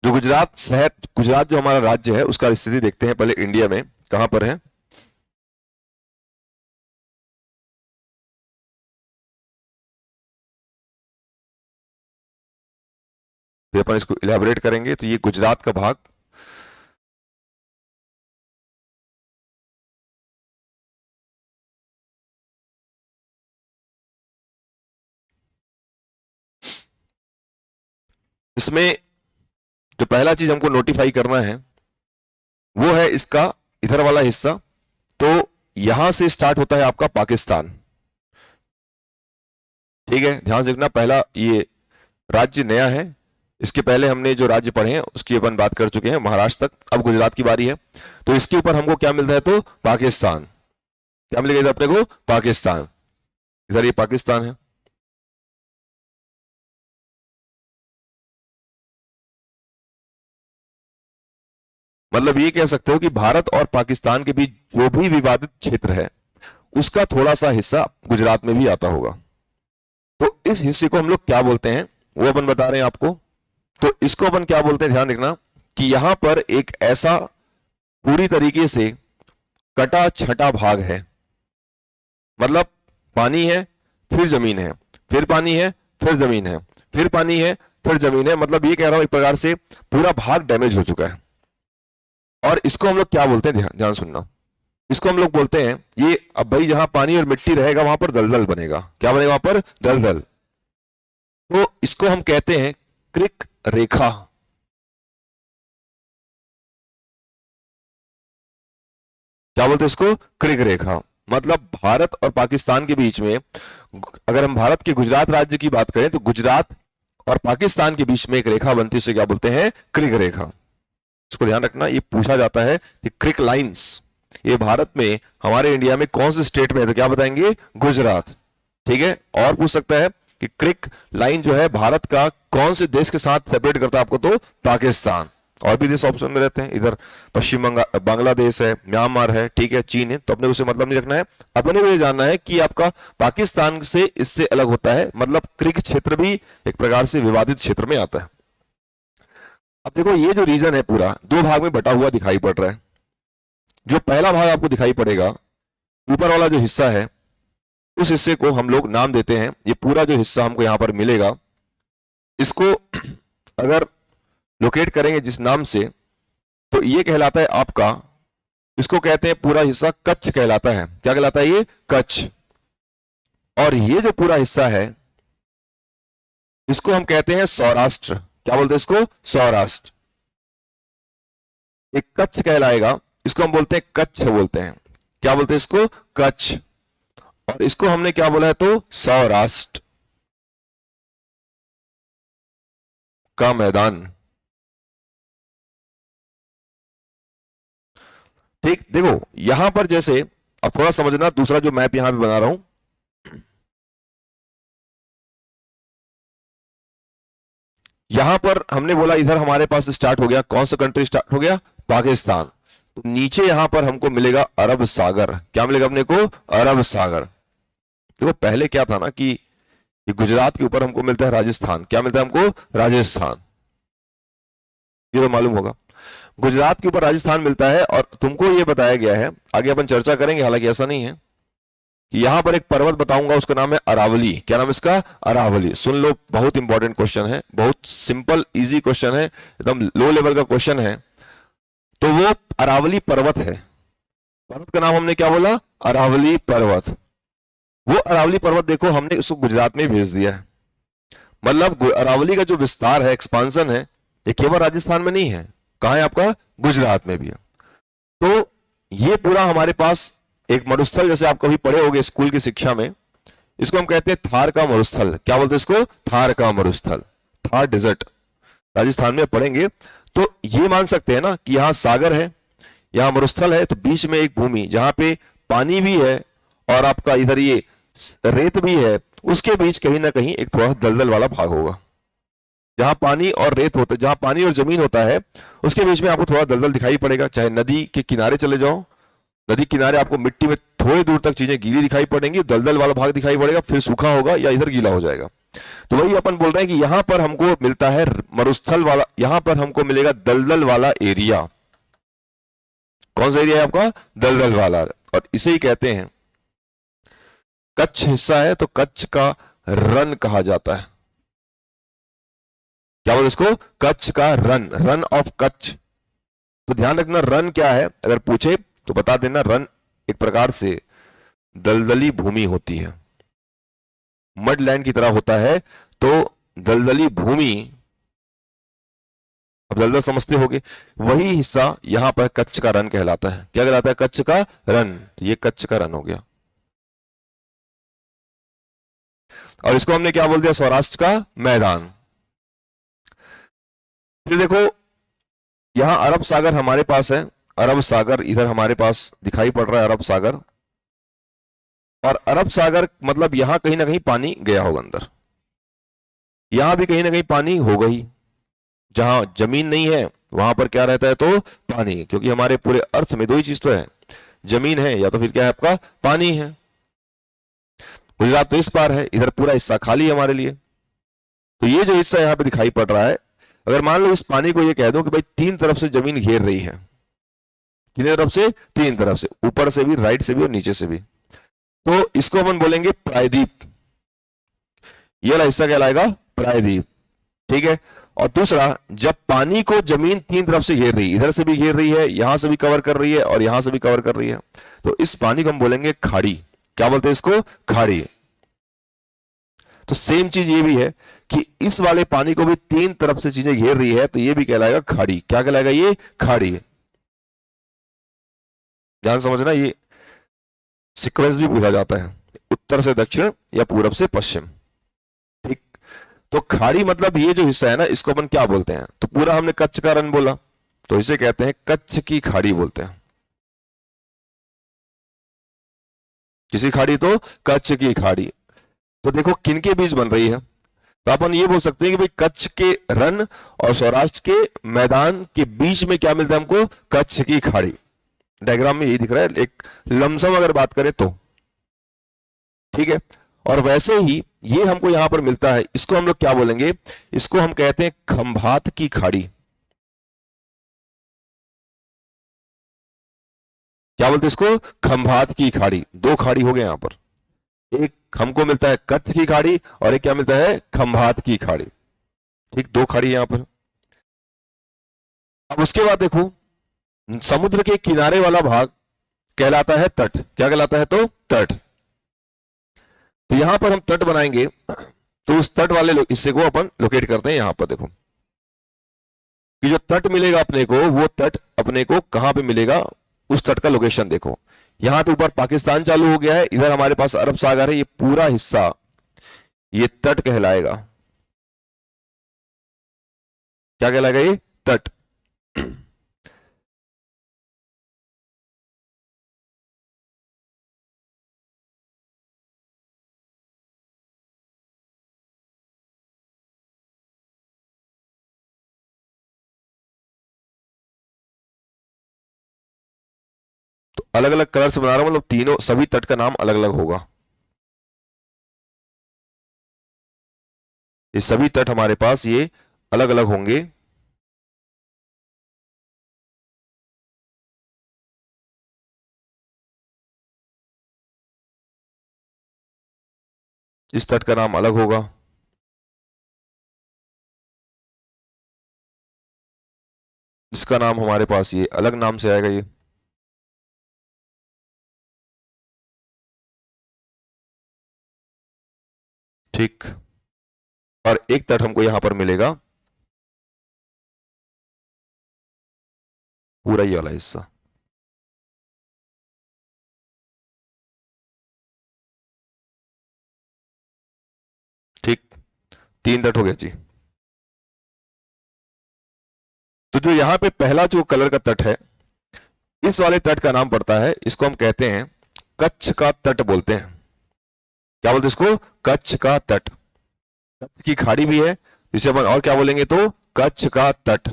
जो गुजरात शहर, गुजरात जो हमारा राज्य है उसका स्थिति देखते हैं पहले इंडिया में कहां पर है। फिर अपन इसको इलेबोरेट करेंगे। तो ये गुजरात का भाग, इसमें जो पहला चीज हमको नोटिफाई करना है वो है इसका इधर वाला हिस्सा। तो यहां से स्टार्ट होता है आपका पाकिस्तान। ठीक है, ध्यान से देखना, पहला ये राज्य नया है। इसके पहले हमने जो राज्य पढ़े हैं उसकी अपन बात कर चुके हैं, महाराष्ट्र तक। अब गुजरात की बारी है। तो इसके ऊपर हमको क्या मिलता है, तो पाकिस्तान। क्या मिलेगा इधर अपने को, पाकिस्तान। इधर ये पाकिस्तान है। मतलब ये कह सकते हो कि भारत और पाकिस्तान के बीच जो भी विवादित क्षेत्र है उसका थोड़ा सा हिस्सा गुजरात में भी आता होगा। तो इस हिस्से को हम लोग क्या बोलते हैं वो अपन बता रहे हैं आपको। तो इसको अपन क्या बोलते हैं, ध्यान रखना कि यहां पर एक ऐसा पूरी तरीके से कटा छटा भाग है। मतलब पानी है, फिर जमीन है, फिर पानी है, फिर जमीन है, फिर पानी है, फिर जमीन है। मतलब ये कह रहा हूं एक प्रकार से पूरा भाग डैमेज हो चुका है। और इसको हम लोग क्या बोलते हैं, ध्यान ध्यान सुनना, इसको हम लोग बोलते हैं ये, अब भाई जहां पानी और मिट्टी रहेगा वहां पर दलदल बनेगा। क्या बनेगा वहां पर, दलदल। तो इसको हम कहते हैं क्रिक रेखा। क्या बोलते हैं इसको, क्रिक रेखा। मतलब भारत और पाकिस्तान के बीच में, अगर हम भारत के गुजरात राज्य की बात करें तो गुजरात और पाकिस्तान के बीच में एक रेखा बनती है, उसे क्या बोलते हैं, क्रिक रेखा। इसको ध्यान रखना, ये पूछा जाता है कि क्रिक लाइंस ये भारत में, हमारे इंडिया में कौन से स्टेट में है, तो क्या बताएंगे, गुजरात। ठीक है, और पूछ सकता है कि क्रिक लाइन जो है भारत का कौन से देश के साथ सेपरेट करता है आपको, तो पाकिस्तान। और भी देश ऑप्शन में रहते हैं, इधर पश्चिम बांग्लादेश है, म्यांमार है, ठीक है, चीन है। तो अपने उसे मतलब नहीं रखना है, अपने को ये जानना है कि आपका पाकिस्तान से इससे अलग होता है। मतलब क्रिक क्षेत्र भी एक प्रकार से विवादित क्षेत्र में आता है। अब देखो ये जो रीजन है पूरा दो भाग में बटा हुआ दिखाई पड़ रहा है। जो पहला भाग आपको दिखाई पड़ेगा, ऊपर वाला जो हिस्सा है, उस हिस्से को हम लोग नाम देते हैं, ये पूरा जो हिस्सा हमको यहां पर मिलेगा, इसको अगर लोकेट करेंगे जिस नाम से, तो ये कहलाता है आपका, इसको कहते हैं पूरा हिस्सा कच्छ कहलाता है। क्या कहलाता है ये, कच्छ। और ये जो पूरा हिस्सा है इसको हम कहते हैं सौराष्ट्र। क्या बोलते हैं इसको, सौराष्ट्र। एक कच्छ कहलाएगा, इसको हम बोलते हैं कच्छ बोलते हैं। क्या बोलते हैं इसको, कच्छ। और इसको हमने क्या बोला है, तो सौराष्ट्र का मैदान। ठीक, देखो यहां पर जैसे, अब थोड़ा समझना, दूसरा जो मैप यहां पे बना रहा हूं, यहां पर हमने बोला इधर हमारे पास स्टार्ट हो गया, कौन सा कंट्री स्टार्ट हो गया, पाकिस्तान। तो नीचे यहां पर हमको मिलेगा अरब सागर। क्या मिलेगा अपने को, अरब सागर। देखो पहले क्या था ना कि ये गुजरात के ऊपर हमको मिलता है राजस्थान। क्या मिलता है हमको, राजस्थान। ये तो मालूम होगा, गुजरात के ऊपर राजस्थान मिलता है। और तुमको ये बताया गया है, आगे अपन चर्चा करेंगे, हालांकि ऐसा नहीं है, कि यहां पर एक पर्वत बताऊंगा, उसका नाम है अरावली। क्या नाम है इसका, अरावली। सुन लो, बहुत इंपॉर्टेंट क्वेश्चन है, बहुत सिंपल इजी क्वेश्चन है, एकदम लो लेवल का क्वेश्चन है। तो वो अरावली पर्वत है, पर्वत का नाम हमने क्या बोला, अरावली पर्वत। वो अरावली पर्वत देखो हमने उसको गुजरात में भेज दिया है। मतलब अरावली का जो विस्तार है, एक्सपांसन है, ये केवल राजस्थान में नहीं है, कहां है आपका, गुजरात में भी है। तो ये पूरा हमारे पास एक मरुस्थल, जैसे आप कभी पढ़े होंगे स्कूल की शिक्षा में, इसको हम कहते हैं थार का मरुस्थल। क्या बोलते हैं इसको, थार का मरुस्थल, थार डेजर्ट, राजस्थान में पढ़ेंगे। तो ये मान सकते हैं ना कि यहां सागर है, यहां मरुस्थल है, तो बीच में एक भूमि जहां पे पानी भी है और आपका इधर ये रेत भी है, उसके बीच कहीं ना कहीं एक थोड़ा दलदल वाला भाग होगा। जहां पानी और रेत होता है, जहां पानी और जमीन होता है, उसके बीच में आपको थोड़ा दलदल दिखाई पड़ेगा। चाहे नदी के किनारे चले जाओ, नदी किनारे आपको मिट्टी में थोड़ी दूर तक चीजें गीली दिखाई पड़ेंगी, दलदल वाला भाग दिखाई पड़ेगा, फिर सूखा होगा या इधर गीला हो जाएगा। तो वही अपन बोल रहे हैं कि यहां पर हमको मिलता है मरुस्थल वाला, यहां पर हमको मिलेगा दलदल वाला एरिया। कौन सा एरिया है आपका? दलदल वाला। और इसे ही कहते हैं, कच्छ हिस्सा है तो कच्छ का रन कहा जाता है। क्या बोले इसको? कच्छ का रन, रन ऑफ कच्छ। तो ध्यान रखना, रन क्या है अगर पूछे तो बता देना। रन एक प्रकार से दलदली भूमि होती है, मड लैंड की तरह होता है। तो दलदली भूमि, अब दलदल समझते होगे, वही हिस्सा यहां पर कच्छ का रन कहलाता है। क्या कहलाता है? कच्छ का रन। तो ये कच्छ का रन हो गया। और इसको हमने क्या बोल दिया? सौराष्ट्र का मैदान। फिर देखो, यहां अरब सागर हमारे पास है। अरब सागर इधर हमारे पास दिखाई पड़ रहा है, अरब सागर। और अरब सागर मतलब यहां कहीं ना कहीं पानी गया होगा अंदर, यहां भी कहीं ना कहीं पानी होगा ही। जहां जमीन नहीं है वहां पर क्या रहता है? तो पानी। क्योंकि हमारे पूरे अर्थ में दो ही चीज तो है, जमीन है या तो फिर क्या है आपका? पानी है। गुजरात तो इस पार है, इधर पूरा हिस्सा खाली है हमारे लिए। तो ये जो हिस्सा यहां पे दिखाई पड़ रहा है, अगर मान लो इस पानी को ये कह दो कि भाई तीन तरफ से जमीन घेर रही है, कितने तरफ से? तीन तरफ से, ऊपर से भी, राइट से भी और नीचे से भी। तो इसको अपन बोलेंगे प्रायद्वीप। ये वाला हिस्सा कहलाएगा प्रायद्वीप, ठीक है। और दूसरा, जब पानी को जमीन तीन तरफ से घेर रही है, इधर से भी घेर रही है, यहां से भी कवर कर रही है और यहां से भी कवर कर रही है, तो इस पानी को हम बोलेंगे खाड़ी। क्या बोलते हैं इसको? खाड़ी। तो सेम चीज ये भी है कि इस वाले पानी को भी तीन तरफ से चीजें घेर रही है, तो ये भी कहलाएगा खाड़ी। क्या कहलाएगा? ये खाड़ी। ध्यान समझना, ये सीक्वेंस भी पूछा जाता है, उत्तर से दक्षिण या पूरब से पश्चिम, ठीक। तो खाड़ी मतलब ये जो हिस्सा है ना, इसको अपन क्या बोलते हैं? तो पूरा हमने कच्छ का रन बोला, तो इसे कहते हैं कच्छ की खाड़ी बोलते हैं। किसी खाड़ी? तो कच्छ की खाड़ी। तो देखो किन के बीच बन रही है, तो अपन ये बोल सकते हैं कि भाई कच्छ के रन और सौराष्ट्र के मैदान के बीच में क्या मिलता है हमको? कच्छ की खाड़ी। डायग्राम में यही दिख रहा है, एक लमसम अगर बात करें तो, ठीक है। और वैसे ही ये हमको यहां पर मिलता है, इसको हम लोग क्या बोलेंगे? इसको हम कहते हैं खंभात की खाड़ी। क्या बोलते हैं इसको? खंभात की खाड़ी। दो खाड़ी हो गए यहां पर, एक हमको मिलता है कच्छ की खाड़ी और एक क्या मिलता है? खंभात की खाड़ी, ठीक। दो खाड़ी यहां पर। अब उसके बाद देखो, समुद्र के किनारे वाला भाग कहलाता है तट। क्या कहलाता है? तो तट। तो यहां पर हम तट बनाएंगे, तो उस तट वाले हिस्से को अपन लोकेट करते हैं यहां पर। देखो कि जो तट मिलेगा अपने को, वो तट अपने को कहां पे मिलेगा, उस तट का लोकेशन देखो। यहां तो ऊपर पाकिस्तान चालू हो गया है, इधर हमारे पास अरब सागर है, ये पूरा हिस्सा ये तट कहलाएगा। क्या कहलाएगा? ये तट। तो अलग अलग कलर से बना रहा हूं, मतलब तीनों सभी तट का नाम अलग अलग होगा। ये सभी तट हमारे पास ये अलग अलग होंगे। इस तट का नाम अलग होगा, इसका नाम हमारे पास ये अलग नाम से आएगा ये, ठीक। और एक तट हमको यहां पर मिलेगा पूरा ये वाला हिस्सा, ठीक। तीन तट हो गया जी। तो जो यहां पे पहला जो कलर का तट है, इस वाले तट का नाम पड़ता है, इसको हम कहते हैं कच्छ का तट बोलते हैं। क्या बोलते हैं इसको? कच्छ का तट। कच्छ की खाड़ी भी है, इसे अपन और क्या बोलेंगे? तो कच्छ का तट।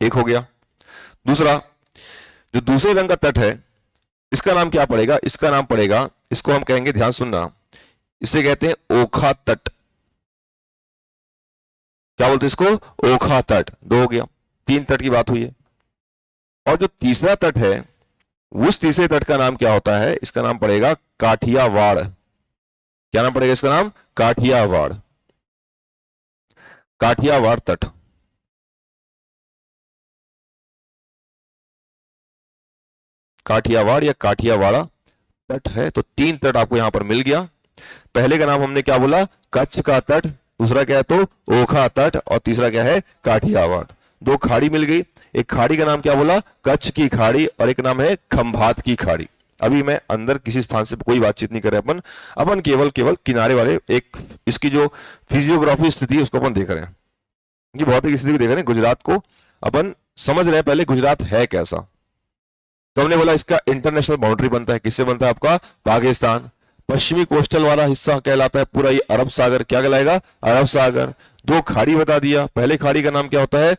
एक हो गया। दूसरा, जो दूसरे रंग का तट है, इसका नाम क्या पड़ेगा? इसका नाम पड़ेगा, इसको हम कहेंगे, ध्यान सुनना, इसे कहते हैं ओखा तट। क्या बोलते हैं इसको? ओखा तट। दो हो गया, 3 तट की बात हुई है। और जो तीसरा तट है, उस तीसरे तट का नाम क्या होता है? इसका नाम पड़ेगा काठियावाड़। क्या नाम पड़ेगा इसका? नाम काठियावाड़। काठियावाड़ तट। काठियावाड़ या काठियावाड़ा तट है। तो 3 तट आपको यहां पर मिल गया। पहले का नाम हमने क्या बोला? कच्छ का तट। दूसरा क्या है तो ओखा तट। और तीसरा क्या है? काठियावाड़। 2 खाड़ी मिल गई। एक खाड़ी का नाम क्या बोला? कच्छ की खाड़ी। और एक नाम है खंभात की खाड़ी। अभी मैं अंदर किसी स्थान से कोई बातचीत नहीं कर रहे अपन अपन केवल किनारे वाले एक इसकी जो फिजियोग्राफी स्थिति है उसको अपन देख रहे हैं। ये भौतिक स्थिति को देख रहे हैं। गुजरात को अपन समझ रहे हैं पहले गुजरात है कैसा। तो हमने बोला इसका इंटरनेशनल बाउंड्री बनता है। किससे बनता है? आपका पाकिस्तान। पश्चिमी कोस्टल वाला हिस्सा कहलाता है पूरा ये अरब सागर। क्या कहलाएगा? अरब सागर। 2 खाड़ी बता दिया। पहले खाड़ी का नाम क्या होता है?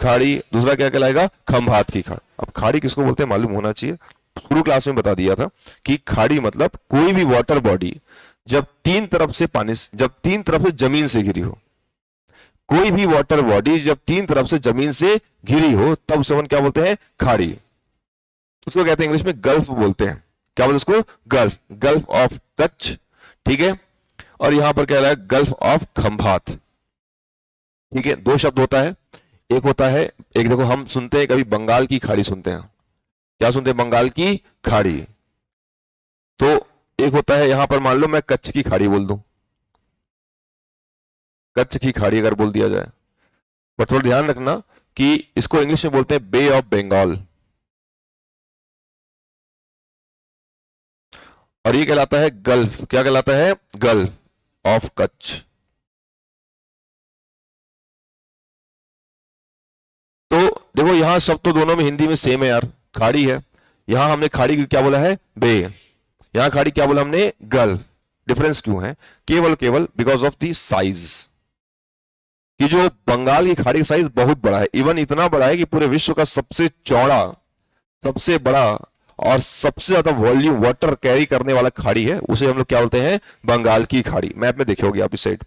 खाड़ी। दूसरा क्या कहलाएगा? खंभात की खाड़ी। अब खाड़ी किसको बोलते हैं मालूम होना चाहिए। शुरू क्लास में बता दिया था कि खाड़ी मतलब कोई भी वाटर बॉडी जब 3 तरफ से पानी, जब 3 तरफ से जमीन से घिरी हो। कोई भी वाटर बॉडी जब 3 तरफ से जमीन से घिरी हो तब उसे क्या बोलते हैं? खाड़ी। उसको कहते हैं इंग्लिश में गल्फ बोलते हैं। क्या बोलते हैं उसको? गल्फ। Gulf of Kutch. ठीक है। और यहां पर कह रहा है गल्फ ऑफ खंभात। ठीक है। 2 शब्द होता है। एक होता है, एक देखो हम सुनते हैं कभी बंगाल की खाड़ी सुनते हैं। क्या सुनते हैं? बंगाल की खाड़ी। तो एक होता है यहां पर मान लो मैं कच्छ की खाड़ी बोल दूं। कच्छ की खाड़ी अगर बोल दिया जाए। पर थोड़ा ध्यान रखना कि इसको इंग्लिश में बोलते हैं बे ऑफ बंगाल। और ये कहलाता है गल्फ। क्या कहलाता है? Gulf of Kutch. तो देखो यहां शब्द तो दोनों में हिंदी में सेम है यार। खाड़ी है। यहां हमने खाड़ी की क्या बोला है? बे। यहां खाड़ी क्या बोला हमने? गल्फ। डिफरेंस क्यों है? केवल बिकॉज ऑफ द साइज। कि जो बंगाल की खाड़ी का साइज बहुत बड़ा है। इवन इतना बड़ा है कि पूरे विश्व का सबसे चौड़ा, सबसे बड़ा और सबसे ज्यादा वॉल्यूम वाटर कैरी करने वाला खाड़ी है। उसे हम लोग क्या बोलते हैं? बंगाल की खाड़ी। मैप में देखे होगे आप इस साइड।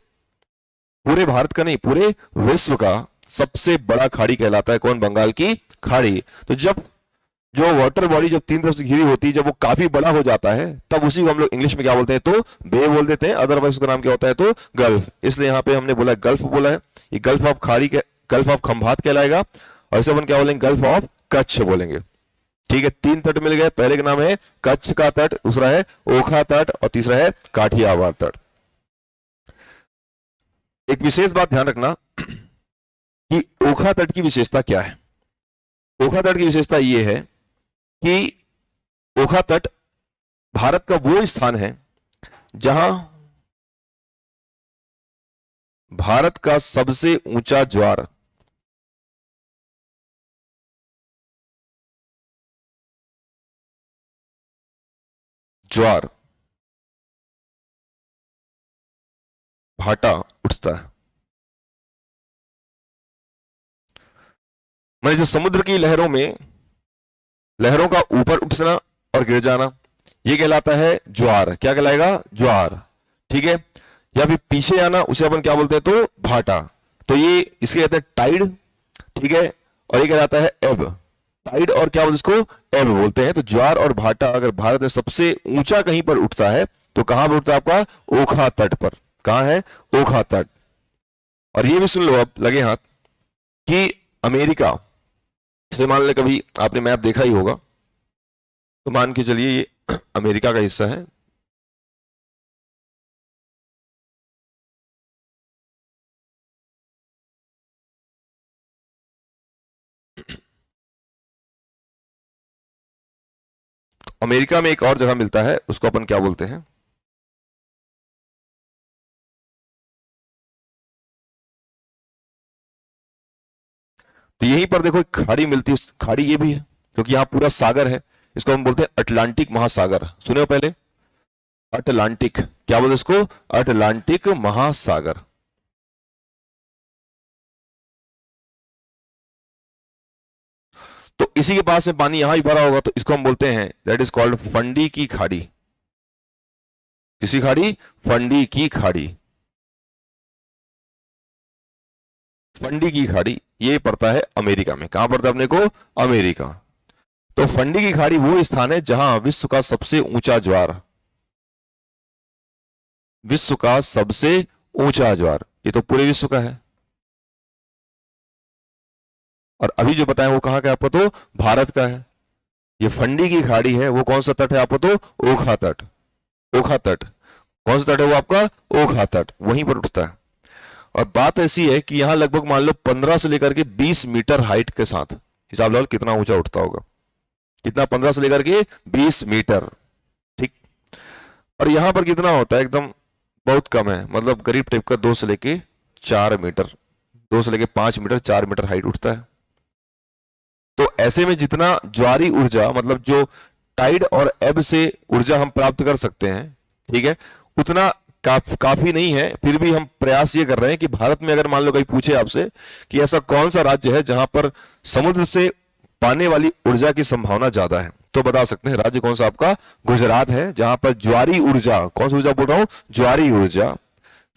पूरे भारत का नहीं, पूरे विश्व का सबसे बड़ा खाड़ी कहलाता है कौन? बंगाल की खाड़ी। तो जब जो वाटर बॉडी जब 3 तरफ से घिरी होती है, जब वो काफी बड़ा हो जाता है तब उसी को हम लोग इंग्लिश में क्या बोलते हैं? तो बे बोल देते हैं। अदरवाइज उसका नाम क्या होता है? तो गल्फ। इसलिए यहां पे हमने बोला गल्फ बोला है। ये गल्फ ऑफ खाड़ी के गल्फ ऑफ खंभात कहलाएगा। और इसे अपन क्या बोलेंगे? गल्फ ऑफ कच्छ बोलेंगे। ठीक है। 3 तट मिल गए। पहले का नाम है कच्छ का तट, दूसरा है ओखा तट और तीसरा है काठियावाड़ तट। एक विशेष बात ध्यान रखना कि ओखा तट की विशेषता क्या है। ओखा तट की विशेषता यह है कि ओखा तट भारत का वो स्थान है जहां भारत का सबसे ऊंचा ज्वार भाटा उठता है। मैंने जो समुद्र की लहरों में, लहरों का ऊपर उठना और गिर जाना, यह कहलाता है ज्वार। क्या कहलाएगा? ज्वार। ठीक है। या फिर पीछे आना, उसे अपन क्या बोलते हैं? तो भाटा। तो ये इसके कहते हैं टाइड। ठीक है। और ये कहलाता है एब। टाइड और क्या बोलते इसको? एब बोलते हैं। तो ज्वार और भाटा अगर भारत में सबसे ऊंचा कहीं पर उठता है तो कहां पर उठता है? आपका ओखा तट पर। कहां है? ओखा तट। और ये भी सुन लो अब लगे हाथ कि अमेरिका से, मान ले कभी आपने मैप देखा ही होगा, तो मान के चलिए ये अमेरिका का हिस्सा है। तो अमेरिका में एक और जगह मिलता है, उसको अपन क्या बोलते हैं? तो यहीं पर देखो एक खाड़ी मिलती है। खाड़ी ये भी है क्योंकि यहां पूरा सागर है। इसको हम बोलते हैं अटलांटिक महासागर। सुने हो पहले? अटलांटिक। क्या बोलते इसको? अटलांटिक महासागर। तो इसी के पास में पानी यहां भी भरा होगा तो इसको हम बोलते हैं दैट इज कॉल्ड फंडी की खाड़ी। किसी खाड़ी? फंडी की खाड़ी। फंडी की खाड़ी ये पड़ता है अमेरिका में। कहां पड़ता है अपने को? अमेरिका। तो फंडी की खाड़ी वो स्थान है जहां विश्व का सबसे ऊंचा ज्वार, विश्व का सबसे ऊंचा ज्वार, ये तो पूरे विश्व का है। और अभी जो बताया वो कहां का है आपको? तो भारत का है। ये फंडी की खाड़ी है, वो कौन सा तट है आपको? तो ओखा तट। ओखा तट कौन सा तट है वो आपका? ओखा तट, वहीं पर उठता है। और बात ऐसी है कि यहां लगभग मान लो 15 से लेकर के 20 मीटर हाइट के साथ, हिसाब लगाओ कितना ऊंचा उठता होगा। कितना? 15 से लेकर के 20 मीटर। ठीक। और यहां पर कितना होता है? एकदम बहुत कम है, मतलब करीब टाइप का 2 से लेके 4 मीटर, 2 से लेके 5 मीटर, 4 मीटर हाइट उठता है। तो ऐसे में जितना ज्वारी ऊर्जा, मतलब जो टाइड और एब से ऊर्जा हम प्राप्त कर सकते हैं, ठीक है, उतना काफी नहीं है। फिर भी हम प्रयास ये कर रहे हैं कि भारत में अगर मान लो कोई पूछे आपसे कि ऐसा कौन सा राज्य है जहां पर समुद्र से पाने वाली ऊर्जा की संभावना ज्यादा है, तो बता सकते हैं राज्य कौन सा आपका? गुजरात है, जहां पर ज्वारी ऊर्जा, कौन सी ऊर्जा बोल रहा हूं? ज्वारी ऊर्जा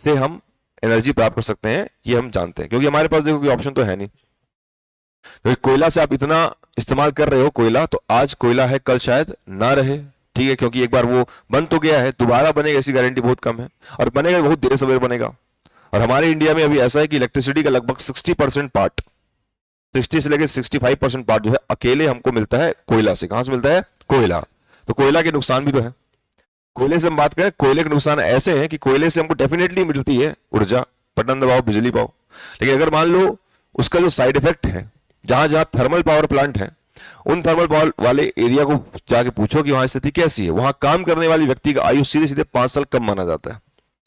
से हम एनर्जी प्राप्त कर सकते हैं, ये हम जानते हैं। क्योंकि हमारे पास देखो कोई ऑप्शन तो है नहीं, क्योंकि कोयला से आप इतना इस्तेमाल कर रहे हो कोयला, तो आज कोयला है, कल शायद ना रहे। ठीक है, क्योंकि एक बार वो बंद तो गया है, दोबारा बनेगा ऐसी गारंटी बहुत कम है, और बनेगा बहुत देर सवेर बनेगा। और हमारे इंडिया में अभी ऐसा है कि इलेक्ट्रिसिटी का लगभग 60% पार्ट, 60 से लेकर 65% पार्ट जो है अकेले हमको मिलता है कोयला से। कहां से मिलता है? कोयला। तो कोयला के नुकसान भी तो है। कोयले से हम बात करें, कोयले के नुकसान ऐसे हैं कि कोयले से हमको डेफिनेटली मिलती है ऊर्जा, बटन दबाओ बिजली पाओ, लेकिन अगर मान लो उसका जो साइड इफेक्ट है, जहां जहां थर्मल पावर प्लांट है, उन थर्मल पावर वाले एरिया को जाके पूछो कि वहां स्थिति कैसी है। वहां काम करने वाली व्यक्ति का आयु सीधे सीधे 5 साल कम माना जाता है।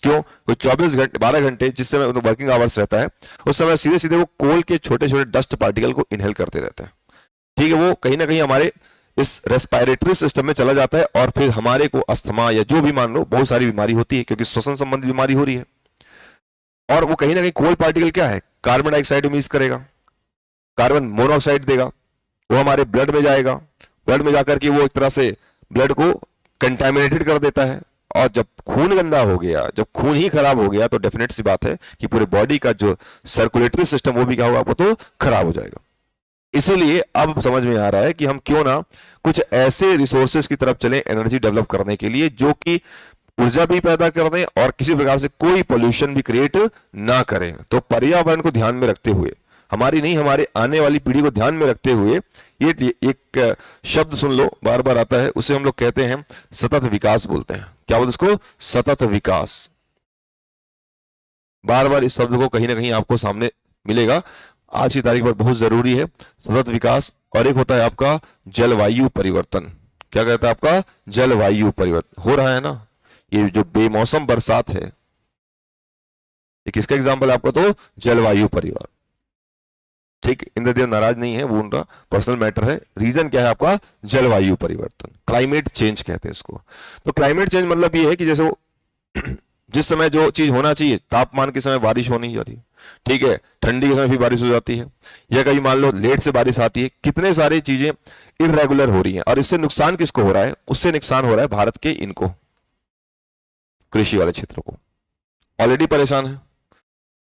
क्यों? कोई 24 घंटे 12 घंटे जिस समय वर्किंग आवर्स रहता है, उस समय सीधे सीधे वो कोल के छोटे छोटे डस्ट पार्टिकल को इनहेल करते रहते हैं। ठीक है, वो कहीं ना कहीं हमारे इस रेस्पिरेटरी सिस्टम में चला जाता है, और फिर हमारे को अस्थमा या जो भी मान लो बहुत सारी बीमारी होती है, क्योंकि श्वसन संबंधी बीमारी हो रही है। और वो कहीं ना कहीं कोल पार्टिकल क्या है? कार्बन डाइऑक्साइड रिलीज करेगा, कार्बन मोनोऑक्साइड देगा, वो हमारे ब्लड में जाएगा, ब्लड में जाकर के वो एक तरह से ब्लड को कंटामिनेटेड कर देता है। और जब खून गंदा हो गया, जब खून ही खराब हो गया, तो डेफिनेट सी बात है कि पूरे बॉडी का जो सर्कुलेटरी सिस्टम वो भी क्या होगा? आपको तो खराब हो जाएगा। इसीलिए अब समझ में आ रहा है कि हम क्यों ना कुछ ऐसे रिसोर्सेज की तरफ चलें एनर्जी डेवलप करने के लिए, जो कि ऊर्जा भी पैदा कर दें और किसी प्रकार से कोई पोल्यूशन भी क्रिएट ना करें। तो पर्यावरण को ध्यान में रखते हुए, हमारी नहीं हमारे आने वाली पीढ़ी को ध्यान में रखते हुए, ये एक शब्द सुन लो, बार बार आता है, उसे हम लोग कहते हैं सतत विकास बोलते हैं। क्या बोलते उसको? सतत विकास। बार बार इस शब्द को कहीं ना कहीं आपको सामने मिलेगा, आज की तारीख पर बहुत जरूरी है सतत विकास। और एक होता है आपका जलवायु परिवर्तन। क्या कहता है आपका? जलवायु परिवर्तन हो रहा है ना, ये जो बेमौसम बरसात है, ये किसका एग्जाम्पल है आपका? तो जलवायु परिवर्तन। ठीक, इंद्रदेव नाराज नहीं है, वो उनका पर्सनल मैटर है। रीजन क्या है आपका? जलवायु परिवर्तन, क्लाइमेट चेंज कहते हैं इसको। तो क्लाइमेट चेंज मतलब ये है कि जैसे वो जिस समय जो चीज होना चाहिए, तापमान के समय बारिश होनी जा रही है, ठीक है, ठंडी के समय भी बारिश हो जाती है, या कहीं मान लो लेट से बारिश आती है, कितने सारी चीजें इरेगुलर हो रही हैं। और इससे नुकसान किसको हो रहा है? उससे नुकसान हो रहा है भारत के इनको कृषि वाले क्षेत्रों को, ऑलरेडी परेशान है।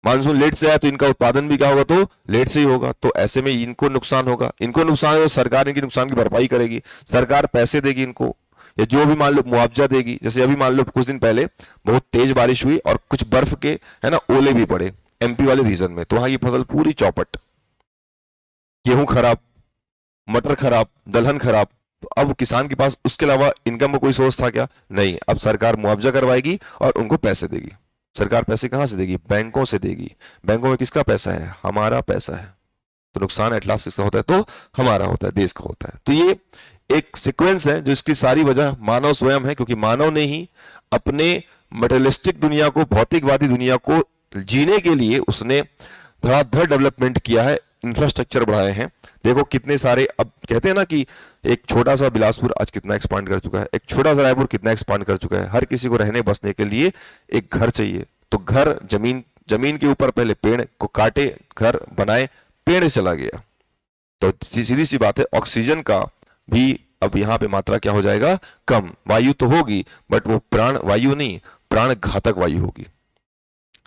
मानसून लेट से आया तो इनका उत्पादन भी क्या होगा? तो लेट से ही होगा। तो ऐसे में इनको नुकसान होगा, इनको नुकसान हो, सरकार इनकी नुकसान की भरपाई करेगी, सरकार पैसे देगी इनको, या जो भी मान लो मुआवजा देगी। जैसे अभी मान लो कुछ दिन पहले बहुत तेज बारिश हुई और कुछ बर्फ के है ना ओले भी पड़े एमपी वाले रीजन में, तो वहां की फसल पूरी चौपट, गेहूं खराब, मटर खराब, दलहन खराब। तो अब किसान के पास उसके अलावा इनकम का कोई सोर्स था क्या? नहीं। अब सरकार मुआवजा करवाएगी और उनको पैसे देगी। सरकार पैसे कहां से देगी? बैंकों से देगी। बैंकों में किसका पैसा है? हमारा पैसा है। तो नुकसान एट लास्ट किसका होता है? तो हमारा होता है, देश का होता है। तो ये एक सीक्वेंस है, जो इसकी सारी वजह मानव स्वयं है, क्योंकि मानव ने ही अपने मटेरियलिस्टिक दुनिया को, भौतिकवादी दुनिया को जीने के लिए उसने धड़ाधड़ डेवलपमेंट किया है, इंफ्रास्ट्रक्चर बढ़ाए हैं। देखो कितने सारे, अब कहते हैं ना कि एक छोटा सा बिलासपुर आज कितना एक्सपांड कर चुका है, एक छोटा सा रायपुर कितना एक्सपांड कर चुका है। हर किसी को रहने बसने के लिए एक घर चाहिए, तो घर, जमीन के ऊपर पहले पेड़ को काटे, घर बनाए, पेड़ चला गया। तो सीधी सी बात है, ऑक्सीजन का भी अब यहाँ पे मात्रा क्या हो जाएगा, कम। वायु तो होगी बट वो प्राण वायु नहीं, प्राण घातक वायु होगी।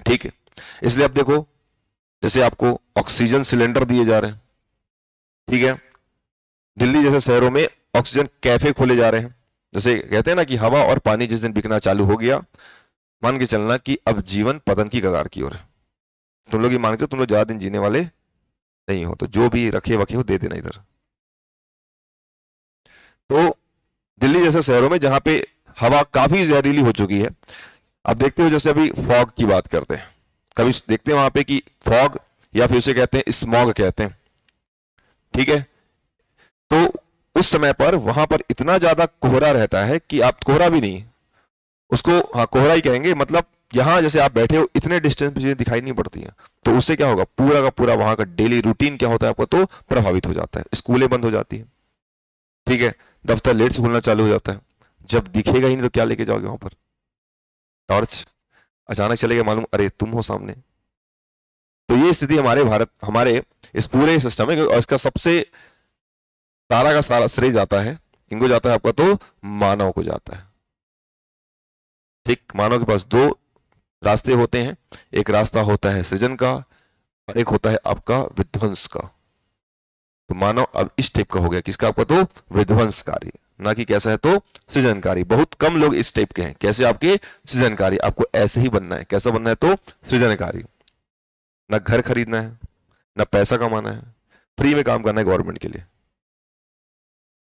ठीक है, इसलिए अब देखो जैसे आपको ऑक्सीजन सिलेंडर दिए जा रहे हैं, ठीक है, दिल्ली जैसे शहरों में ऑक्सीजन कैफे खोले जा रहे हैं। जैसे कहते हैं ना कि हवा और पानी जिस दिन बिकना चालू हो गया, मान के चलना कि अब जीवन पतन की कगार की ओर है। तुम लोग ये मान के तुम लोग ज्यादा दिन जीने वाले नहीं हो, तो जो भी रखे वखे हो दे देना इधर। तो दिल्ली जैसे शहरों में जहां पे हवा काफी जहरीली हो चुकी है, अब देखते हो जैसे अभी फॉग की बात करते हैं, कभी देखते हैं वहां पे कि फॉग या फिर उसे कहते हैं स्मॉग कहते हैं, ठीक है। तो उस समय पर वहां पर इतना ज्यादा कोहरा रहता है कि आप, कोहरा भी नहीं उसको, हाँ कोहरा ही कहेंगे, मतलब यहां जैसे आप बैठे हो इतने डिस्टेंस पे चीजें दिखाई नहीं पड़ती हैं, तो उससे क्या होगा, पूरा का पूरा वहां का डेली रूटीन क्या होता है आपका, तो प्रभावित हो जाता है। स्कूलें बंद हो जाती है, ठीक है, दफ्तर लेट से खुलना चालू हो जाता है। जब दिखेगा ही नहीं तो क्या लेके जाओगे वहां पर, टॉर्च, अचानक चलेगा मालूम अरे तुम हो सामने। तो ये स्थिति हमारे भारत, हमारे इस पूरे सिस्टम में, और इसका सबसे सारा का सारा श्रेय जाता है किनको जाता है आपका, तो मानव को जाता है। ठीक, मानव के पास दो रास्ते होते हैं, एक रास्ता होता है सृजन का और एक होता है आपका विध्वंस का। तो मानव अब इस टाइप का हो गया, किसका आपका, तो विध्वंसकारी, ना कि कैसा है, तो सृजनकारी। बहुत कम लोग इस टाइप के हैं, कैसे आपके सृजनकारी। आपको ऐसे ही बनना है, कैसा बनना है, तो सृजनकारी। ना घर खरीदना है, ना पैसा कमाना है, फ्री में काम करना है गवर्नमेंट के लिए।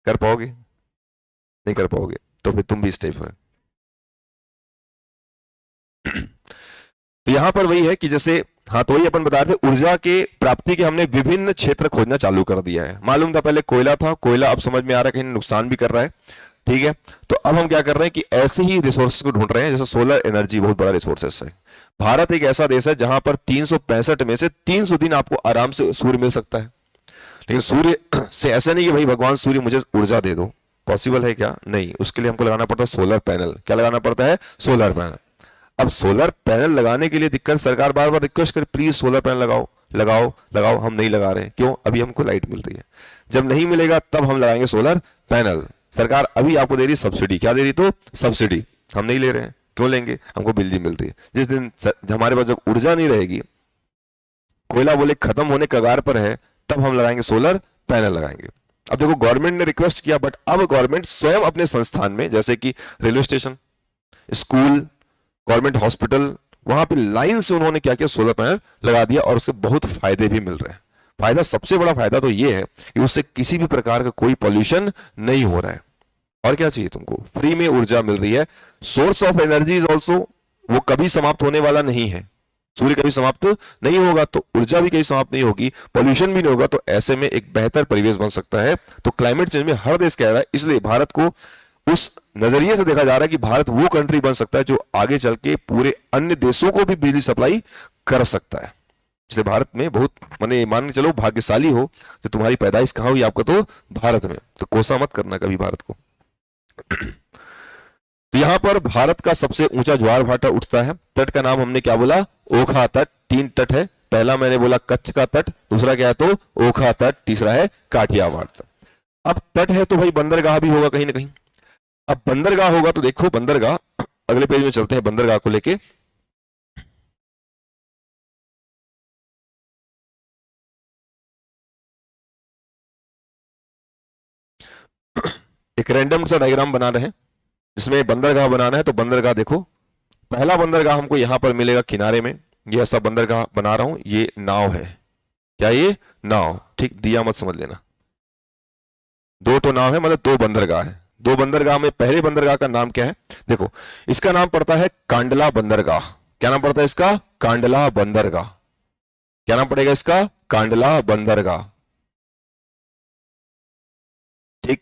कर पाओगे, नहीं कर पाओगे, तो फिर तुम भी इस टाइप है। तो यहां पर वही है कि जैसे, हाँ तो वही अपन बता रहे थे, ऊर्जा के प्राप्ति के हमने विभिन्न क्षेत्र खोजना चालू कर दिया है। मालूम था पहले कोयला था, कोयला अब समझ में आ रहा है कहीं नुकसान भी कर रहा है, ठीक है। तो अब हम क्या कर रहे हैं कि ऐसे ही रिसोर्सेज को ढूंढ रहे हैं, जैसे सोलर एनर्जी बहुत बड़ा रिसोर्सेस है। भारत एक ऐसा देश है जहां पर 365 में से 300 दिन आपको आराम से सूर्य मिल सकता है। लेकिन सूर्य से ऐसा नहीं कि भाई भगवान सूर्य मुझे ऊर्जा दे दो, पॉसिबल है क्या, नहीं। उसके लिए हमको लगाना पड़ता है सोलर पैनल। क्या लगाना पड़ता है, सोलर पैनल। अब सोलर पैनल लगाने के लिए दिक्कत, सरकार बार बार रिक्वेस्ट कर प्लीज सोलर पैनल लगाओ लगाओ लगाओ, हम नहीं लगा रहे हैं। क्यों, अभी हमको लाइट मिल रही है, जब नहीं मिलेगा तब हम लगाएंगे सोलर पैनल। सरकार अभी आपको दे रही सब्सिडी, क्या दे रही, तो सब्सिडी, हम नहीं ले रहे हैं। क्यों लेंगे, हमको बिजली मिल रही है। जिस दिन हमारे पास जब ऊर्जा नहीं रहेगी, कोयला बोले खत्म होने कगार पर है, तब हम लगाएंगे सोलर पैनल लगाएंगे। अब देखो गवर्नमेंट ने रिक्वेस्ट किया, बट अब गवर्नमेंट स्वयं अपने संस्थान में, जैसे कि railway station, school, government hospital, वहां पे लाइन से उन्होंने क्या किया, सोलर पैनल लगा दिया, और उससे बहुत फायदे भी मिल रहे हैं। फायदा, सबसे बड़ा फायदा तो ये है कि उससे किसी भी प्रकार का कोई पॉल्यूशन नहीं हो रहा है। और क्या चाहिए तुमको, फ्री में ऊर्जा मिल रही है। Source of energy is also, वो कभी समाप्त होने वाला नहीं है। सूर्य कभी समाप्त नहीं होगा तो ऊर्जा भी कहीं समाप्त नहीं होगी, पॉल्यूशन भी नहीं होगा। तो ऐसे में एक बेहतर परिवेश बन सकता है। तो क्लाइमेट चेंज में हर देश कह रहा है, इसलिए भारत को उस नजरिए से देखा जा रहा है कि भारत वो कंट्री बन सकता है जो आगे चल के पूरे अन्य देशों को भी बिजली सप्लाई कर सकता है। इसलिए भारत में बहुत, माने मान के चलो भाग्यशाली हो जो तुम्हारी पैदाइश कहां हुई आपका, तो भारत में। तो कोसा मत करना कभी भारत को। तो यहां पर भारत का सबसे ऊंचा ज्वार भाटा उठता है। तट का नाम हमने क्या बोला, ओखा तट। 3 तट है, पहला मैंने बोला कच्छ का तट, दूसरा क्या है, तो ओखा तट, तीसरा है काठियावाड़ तट। अब तट है तो भाई बंदरगाह भी होगा कहीं ना कहीं। अब बंदरगाह होगा तो देखो बंदरगाह, अगले पेज में चलते हैं बंदरगाह को लेके। एक रैंडम सा डायग्राम बना रहे हैं जिसमें बंदरगाह बनाना है। तो बंदरगाह देखो, पहला बंदरगाह हमको यहां पर मिलेगा किनारे में, ये ऐसा बंदरगाह बना रहा हूं, ये नाव है। क्या ये नाव, ठीक, दिया मत समझ लेना। 2 तो नाव है, मतलब 2 बंदरगाह है। 2 बंदरगाह में पहले बंदरगाह का नाम क्या है, देखो इसका नाम पड़ता है कांडला बंदरगाह। क्या नाम पड़ता है इसका, कांडला बंदरगाह। क्या नाम पड़ेगा इसका, कांडला बंदरगाह, ठीक।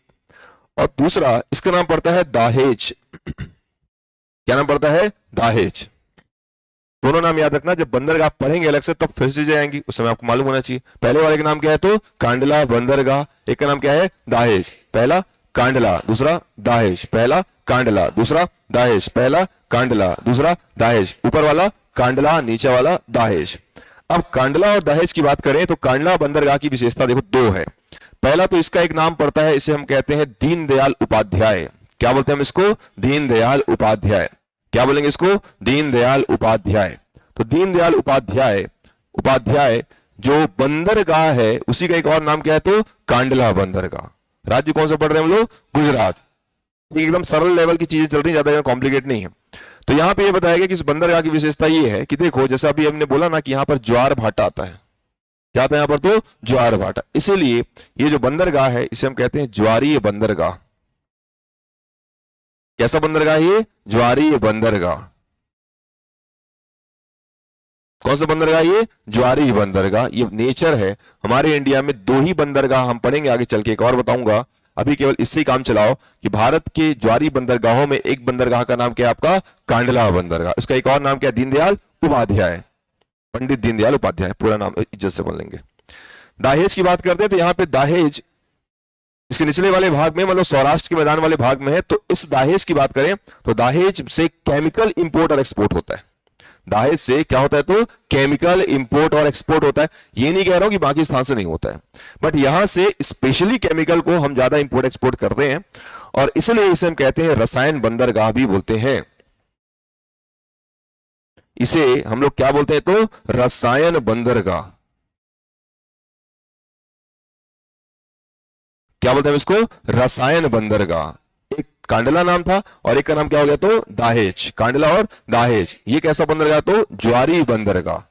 और दूसरा इसका नाम पड़ता है दाहेज। क्या नाम पड़ता है, दाहेज। दोनों नाम याद रखना, जब बंदरगाह पढ़ेंगे अलग से तब फिर चीजें आएंगी, उस समय आपको मालूम होना चाहिए। पहले वाले का नाम क्या है, तो कांडला बंदरगाह, एक का नाम क्या है, दाहेज। पहला कांडला, दूसरा दाहेज। पहला कांडला, दूसरा दाहेज। पहला कांडला, दूसरा दाहेज। ऊपर वाला कांडला, नीचे वाला दाहेज। अब कांडला और दाहेज की बात करें तो कांडला बंदरगाह की विशेषता देखो 2 है। पहला तो इसका एक नाम पड़ता है, इसे हम कहते हैं दीनदयाल उपाध्याय। क्या बोलते हैं हम इसको? दीनदयाल उपाध्याय। क्या बोलेंगे इसको? दीनदयाल उपाध्याय। तो दीनदयाल उपाध्याय उपाध्याय जो बंदरगाह है उसी का एक और नाम क्या है? तो कांडला बंदरगाह। राज्य कौन सा पढ़ रहे हैं हम लोग? गुजरात। एकदम सरल लेवल की चीजें चल रही, ज्यादा कॉम्प्लिकेट नहीं है। तो यहां पे ये बताया गया कि इस बंदरगाह की विशेषता ये है कि देखो, जैसा अभी हमने बोला ना कि यहां पर ज्वार भाटा आता है। क्या आता है यहां पर? तो ज्वार भाटा। इसीलिए ये जो बंदरगाह है इसे हम कहते हैं ज्वारीय बंदरगाह। कैसा बंदरगाह? ये ज्वारीय बंदरगाह। कौन सा बंदरगाह? ये ज्वारीय बंदरगाह। ये नेचर है। हमारे इंडिया में 2 ही बंदरगाह हम पढ़ेंगे आगे चल के, एक और बताऊंगा। अभी केवल इससे ही काम चलाओ कि भारत के ज्वारी बंदरगाहों में एक बंदरगाह का नाम क्या है आपका? कांडला बंदरगाह। उसका एक और नाम क्या है? दीनदयाल उपाध्याय, पंडित दीनदयाल उपाध्याय, पूरा नाम इज्जत से बोल लेंगे। दाहेज की बात करते हैं तो यहां पे दाहेज इसके निचले वाले भाग में, मतलब सौराष्ट्र के मैदान वाले भाग में है। तो इस दाहेज की बात करें तो दाहेज से केमिकल इंपोर्ट और एक्सपोर्ट होता है। दाहेज से क्या होता है? तो केमिकल इंपोर्ट और एक्सपोर्ट होता है। ये नहीं कह रहा हूं कि बाकी स्थान से नहीं होता है, बट यहां से स्पेशली केमिकल को हम ज्यादा इंपोर्ट एक्सपोर्ट करते हैं और इसलिए इसे हम कहते हैं रसायन बंदरगाह भी बोलते हैं। इसे हम लोग क्या बोलते हैं? तो रसायन बंदरगाह। क्या बोलते हैं इसको? रसायन बंदरगाह। एक कांडला नाम था और एक का नाम क्या हो गया? तो दाहेज। कांडला और दाहेज। ये कैसा बंदरगाह? तो ज्वारी बंदरगाह।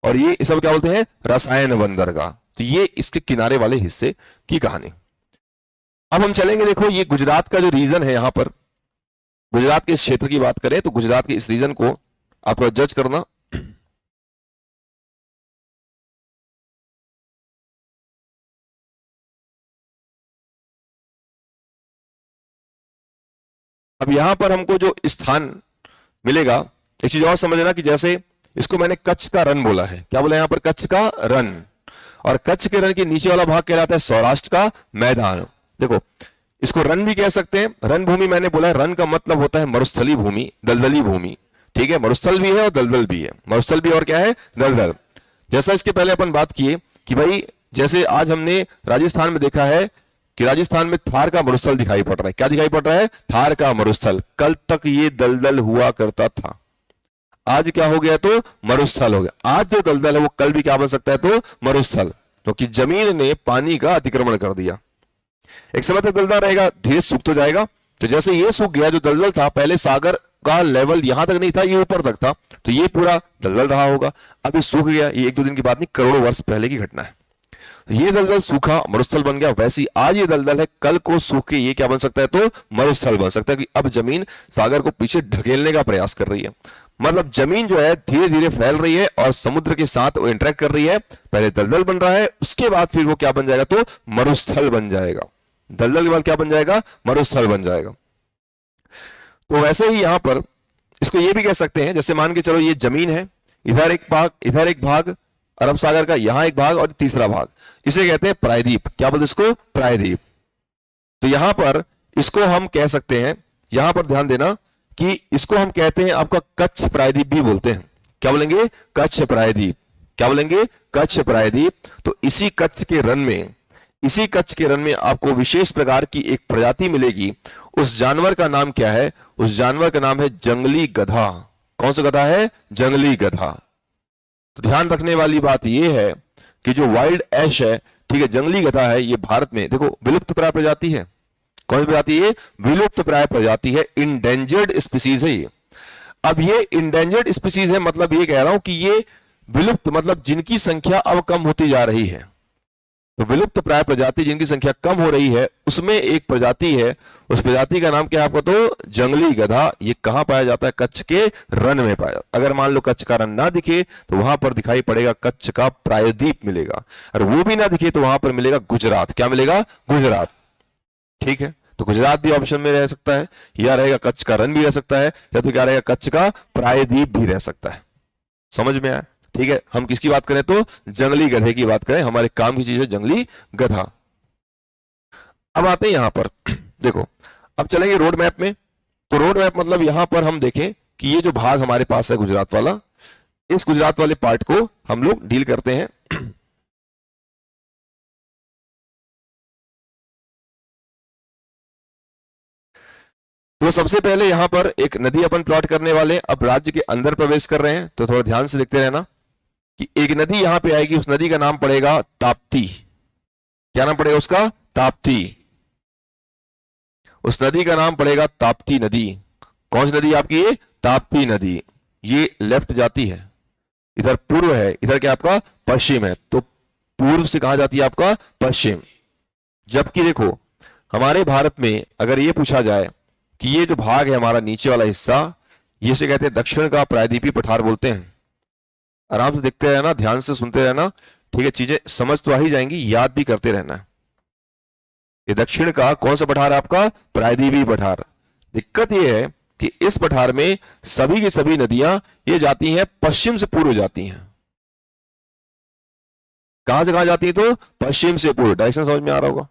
और ये सब क्या बोलते हैं? रसायन बंदरगाह। तो ये इसके किनारे वाले हिस्से की कहानी। अब हम चलेंगे, देखो ये गुजरात का जो रीजन है, यहां पर गुजरात के इस क्षेत्र की बात करें तो गुजरात के इस रीजन को आप जज करना। अब यहां पर हमको जो स्थान मिलेगा, एक चीज और समझना कि जैसे इसको मैंने कच्छ का रन बोला है। क्या बोला यहां पर? कच्छ का रन। और कच्छ के रन के नीचे वाला भाग कहलाता है सौराष्ट्र का मैदान। देखो, इसको रन भी कह सकते हैं। रन भूमि मैंने बोला है, रन का मतलब होता है मरुस्थली भूमि, दलदली भूमि। ठीक है, मरुस्थल भी है और दलदल भी है। मरुस्थल भी और क्या है? दलदल। जैसा इसके पहले अपन बात किए कि भाई जैसे आज हमने राजस्थान में देखा है कि राजस्थान में थार का मरुस्थल दिखाई पड़ रहा है। क्या दिखाई पड़ रहा है? थार का मरुस्थल। कल तक ये दलदल हुआ करता था, आज क्या हो गया? तो मरुस्थल हो गया। आज जो दलदल है वो कल भी क्या बन सकता है? तो मरुस्थल, क्योंकि जमीन ने पानी का अतिक्रमण कर दिया। एक समय तक दलदल रहेगा, धीरे सूख तो जाएगा। तो जैसे ये सूख गया, जो दलदल था पहले सागर का लेवल यहां तक नहीं था, ये ऊपर तक था, तो ये पूरा दलदल रहा होगा। अब ये सूख गया। ये 1-2 दिन की बात नहीं, करोड़ों वर्ष पहले की घटना है। ये दलदल सूखा, मरुस्थल बन गया। वैसे ही आज ये दलदल है, कल को सूख के ये क्या बन सकता है? तो मरुस्थल बन सकता है कि अब जमीन सागर को पीछे ढकेलने का प्रयास कर रही है। मतलब जमीन जो है धीरे धीरे फैल रही है और समुद्र के साथ वो इंटरेक्ट कर रही है। पहले दलदल बन रहा है, उसके बाद फिर वो क्या बन जाएगा? तो मरुस्थल बन जाएगा। दलदल के बाद क्या बन जाएगा? मरुस्थल बन जाएगा। तो वैसे ही यहां पर इसको ये भी कह सकते हैं, जैसे मान के चलो ये जमीन है, इधर एक भाग अरब सागर का, यहां एक भाग और तीसरा भाग, इसे कहते हैं प्रायद्वीप। क्या बोलते इसको? प्रायद्वीप। तो यहां पर इसको हम कह सकते हैं, यहां पर ध्यान देना कि इसको हम कहते हैं आपका कच्छ प्रायद्वीप भी बोलते हैं। क्या बोलेंगे? कच्छ प्रायद्वीप। क्या बोलेंगे? कच्छ प्रायद्वीप। तो इसी कच्छ के रन में आपको विशेष प्रकार की एक प्रजाति मिलेगी। उस जानवर का नाम क्या है? उस जानवर का नाम है जंगली गधा। कौन सा गधा है? जंगली गधा। तो ध्यान रखने वाली बात यह है कि जो वाइल्ड ऐश है, ठीक है, जंगली गधा है, ये भारत में देखो विलुप्त प्राय प्रजाति है। कौन सी प्रजाति है? विलुप्त प्राय प्रजाति है, इंडेंजर्ड स्पीसीज है ये। अब ये इंडेंजर्ड स्पीसीज है, मतलब ये कह रहा हूं कि ये विलुप्त, मतलब जिनकी संख्या अब कम होती जा रही है। तो विलुप्त प्राय प्रजाति जिनकी संख्या कम हो रही है, उसमें एक प्रजाति है। उस प्रजाति का नाम क्या है आपका? तो जंगली गधा। ये कहां पाया जाता है? कच्छ के रन में पाया जाता है। अगर मान लो कच्छ का रन ना दिखे तो वहां पर दिखाई पड़ेगा कच्छ का प्रायद्वीप मिलेगा, और वो भी ना दिखे तो वहां पर मिलेगा गुजरात। क्या मिलेगा? गुजरात। ठीक है, तो गुजरात भी ऑप्शन में रह सकता है, या रहेगा कच्छ का रन भी रह सकता है, या तो क्या रहेगा? कच्छ का प्रायद्वीप भी रह सकता है। समझ में आया? ठीक है, हम किसकी बात करें? तो जंगली गधे की बात करें। हमारे काम की चीज है जंगली गधा। अब आते हैं यहां पर देखो, अब चलेंगे रोड मैप में। तो रोड मैप मतलब यहां पर हम देखें कि ये जो भाग हमारे पास है गुजरात वाला, इस गुजरात वाले पार्ट को हम लोग डील करते हैं। तो सबसे पहले यहां पर एक नदी अपन प्लॉट करने वाले, अब राज्य के अंदर प्रवेश कर रहे हैं, तो थोड़ा ध्यान से देखते रहना कि एक नदी यहां पे आएगी, उस नदी का नाम पड़ेगा ताप्ती। क्या नाम पड़ेगा उसका? ताप्ती। उस नदी का नाम पड़ेगा ताप्ती नदी। कौन सी नदी आपकी? ये ताप्ती नदी। ये लेफ्ट जाती है, इधर पूर्व है, इधर क्या आपका? पश्चिम है। तो पूर्व से कहा जाती है आपका? पश्चिम। जबकि देखो हमारे भारत में अगर ये पूछा जाए कि ये जो भाग है हमारा नीचे वाला हिस्सा, ये से कहते हैं दक्षिण का प्रायद्वीपीय पठार बोलते हैं। आराम से देखते रहना, ध्यान से सुनते रहना, ठीक है? चीजें समझ तो आ ही जाएंगी, याद भी करते रहना है। ये दक्षिण का कौन सा पठार है आपका? प्रायद्वीपीय पठार। दिक्कत ये है कि इस पठार में सभी की सभी नदियां ये जाती हैं पश्चिम से पूर्व जाती हैं। कहां से कहां जाती है? तो पश्चिम से पूर्व। डायरेक्शन समझ में आ रहा होगा?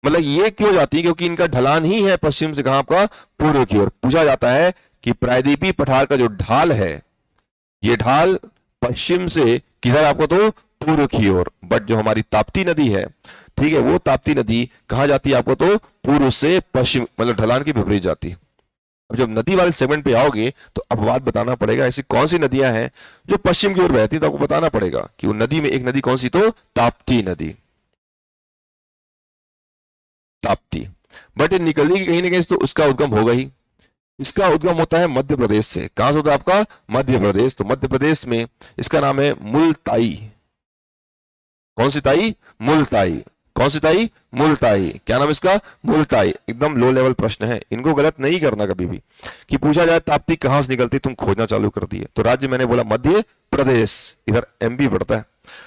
मतलब ये क्यों जाती है? क्योंकि इनका ढलान ही है पश्चिम से कहां आपका? पूर्व की ओर। पूछा जाता है कि प्रायद्वीपीय पठार का जो ढाल है, ये ढाल पश्चिम से किधर आपको? तो पूर्व की ओर। बट जो हमारी ताप्ती नदी है, ठीक है, वो ताप्ती नदी कहां जाती है आपको? तो पूर्व से पश्चिम, मतलब ढलान की विपरीत जाती है। अब जब नदी वाले सेगमेंट पे आओगे तो अब बात बताना पड़ेगा ऐसी कौन सी नदियां हैं जो पश्चिम की ओर बहती, तो आपको बताना पड़ेगा कि वो नदी में एक नदी कौन सी? तो ताप्ती नदी। ताप्ती। बट ये निकलने की कहीं ना कहीं तो उसका उद्गम होगा ही। इसका उद्गम होता है मध्य प्रदेश से। कहां से होता है आपका? मध्य प्रदेश। तो मध्य प्रदेश में इसका नाम है मुलताई। कौन सी ताई? मुलताई। कौन सी ताई? मुलताई। क्या नाम इसका? मुलताई। एकदम लो लेवल प्रश्न है, इनको गलत नहीं करना कभी भी। कि पूछा जाए ताप्ती कहां से निकलती, तुम खोजना चालू कर दिए। तो राज्य मैंने बोला मध्य प्रदेश, इधर एमपी पड़ता है।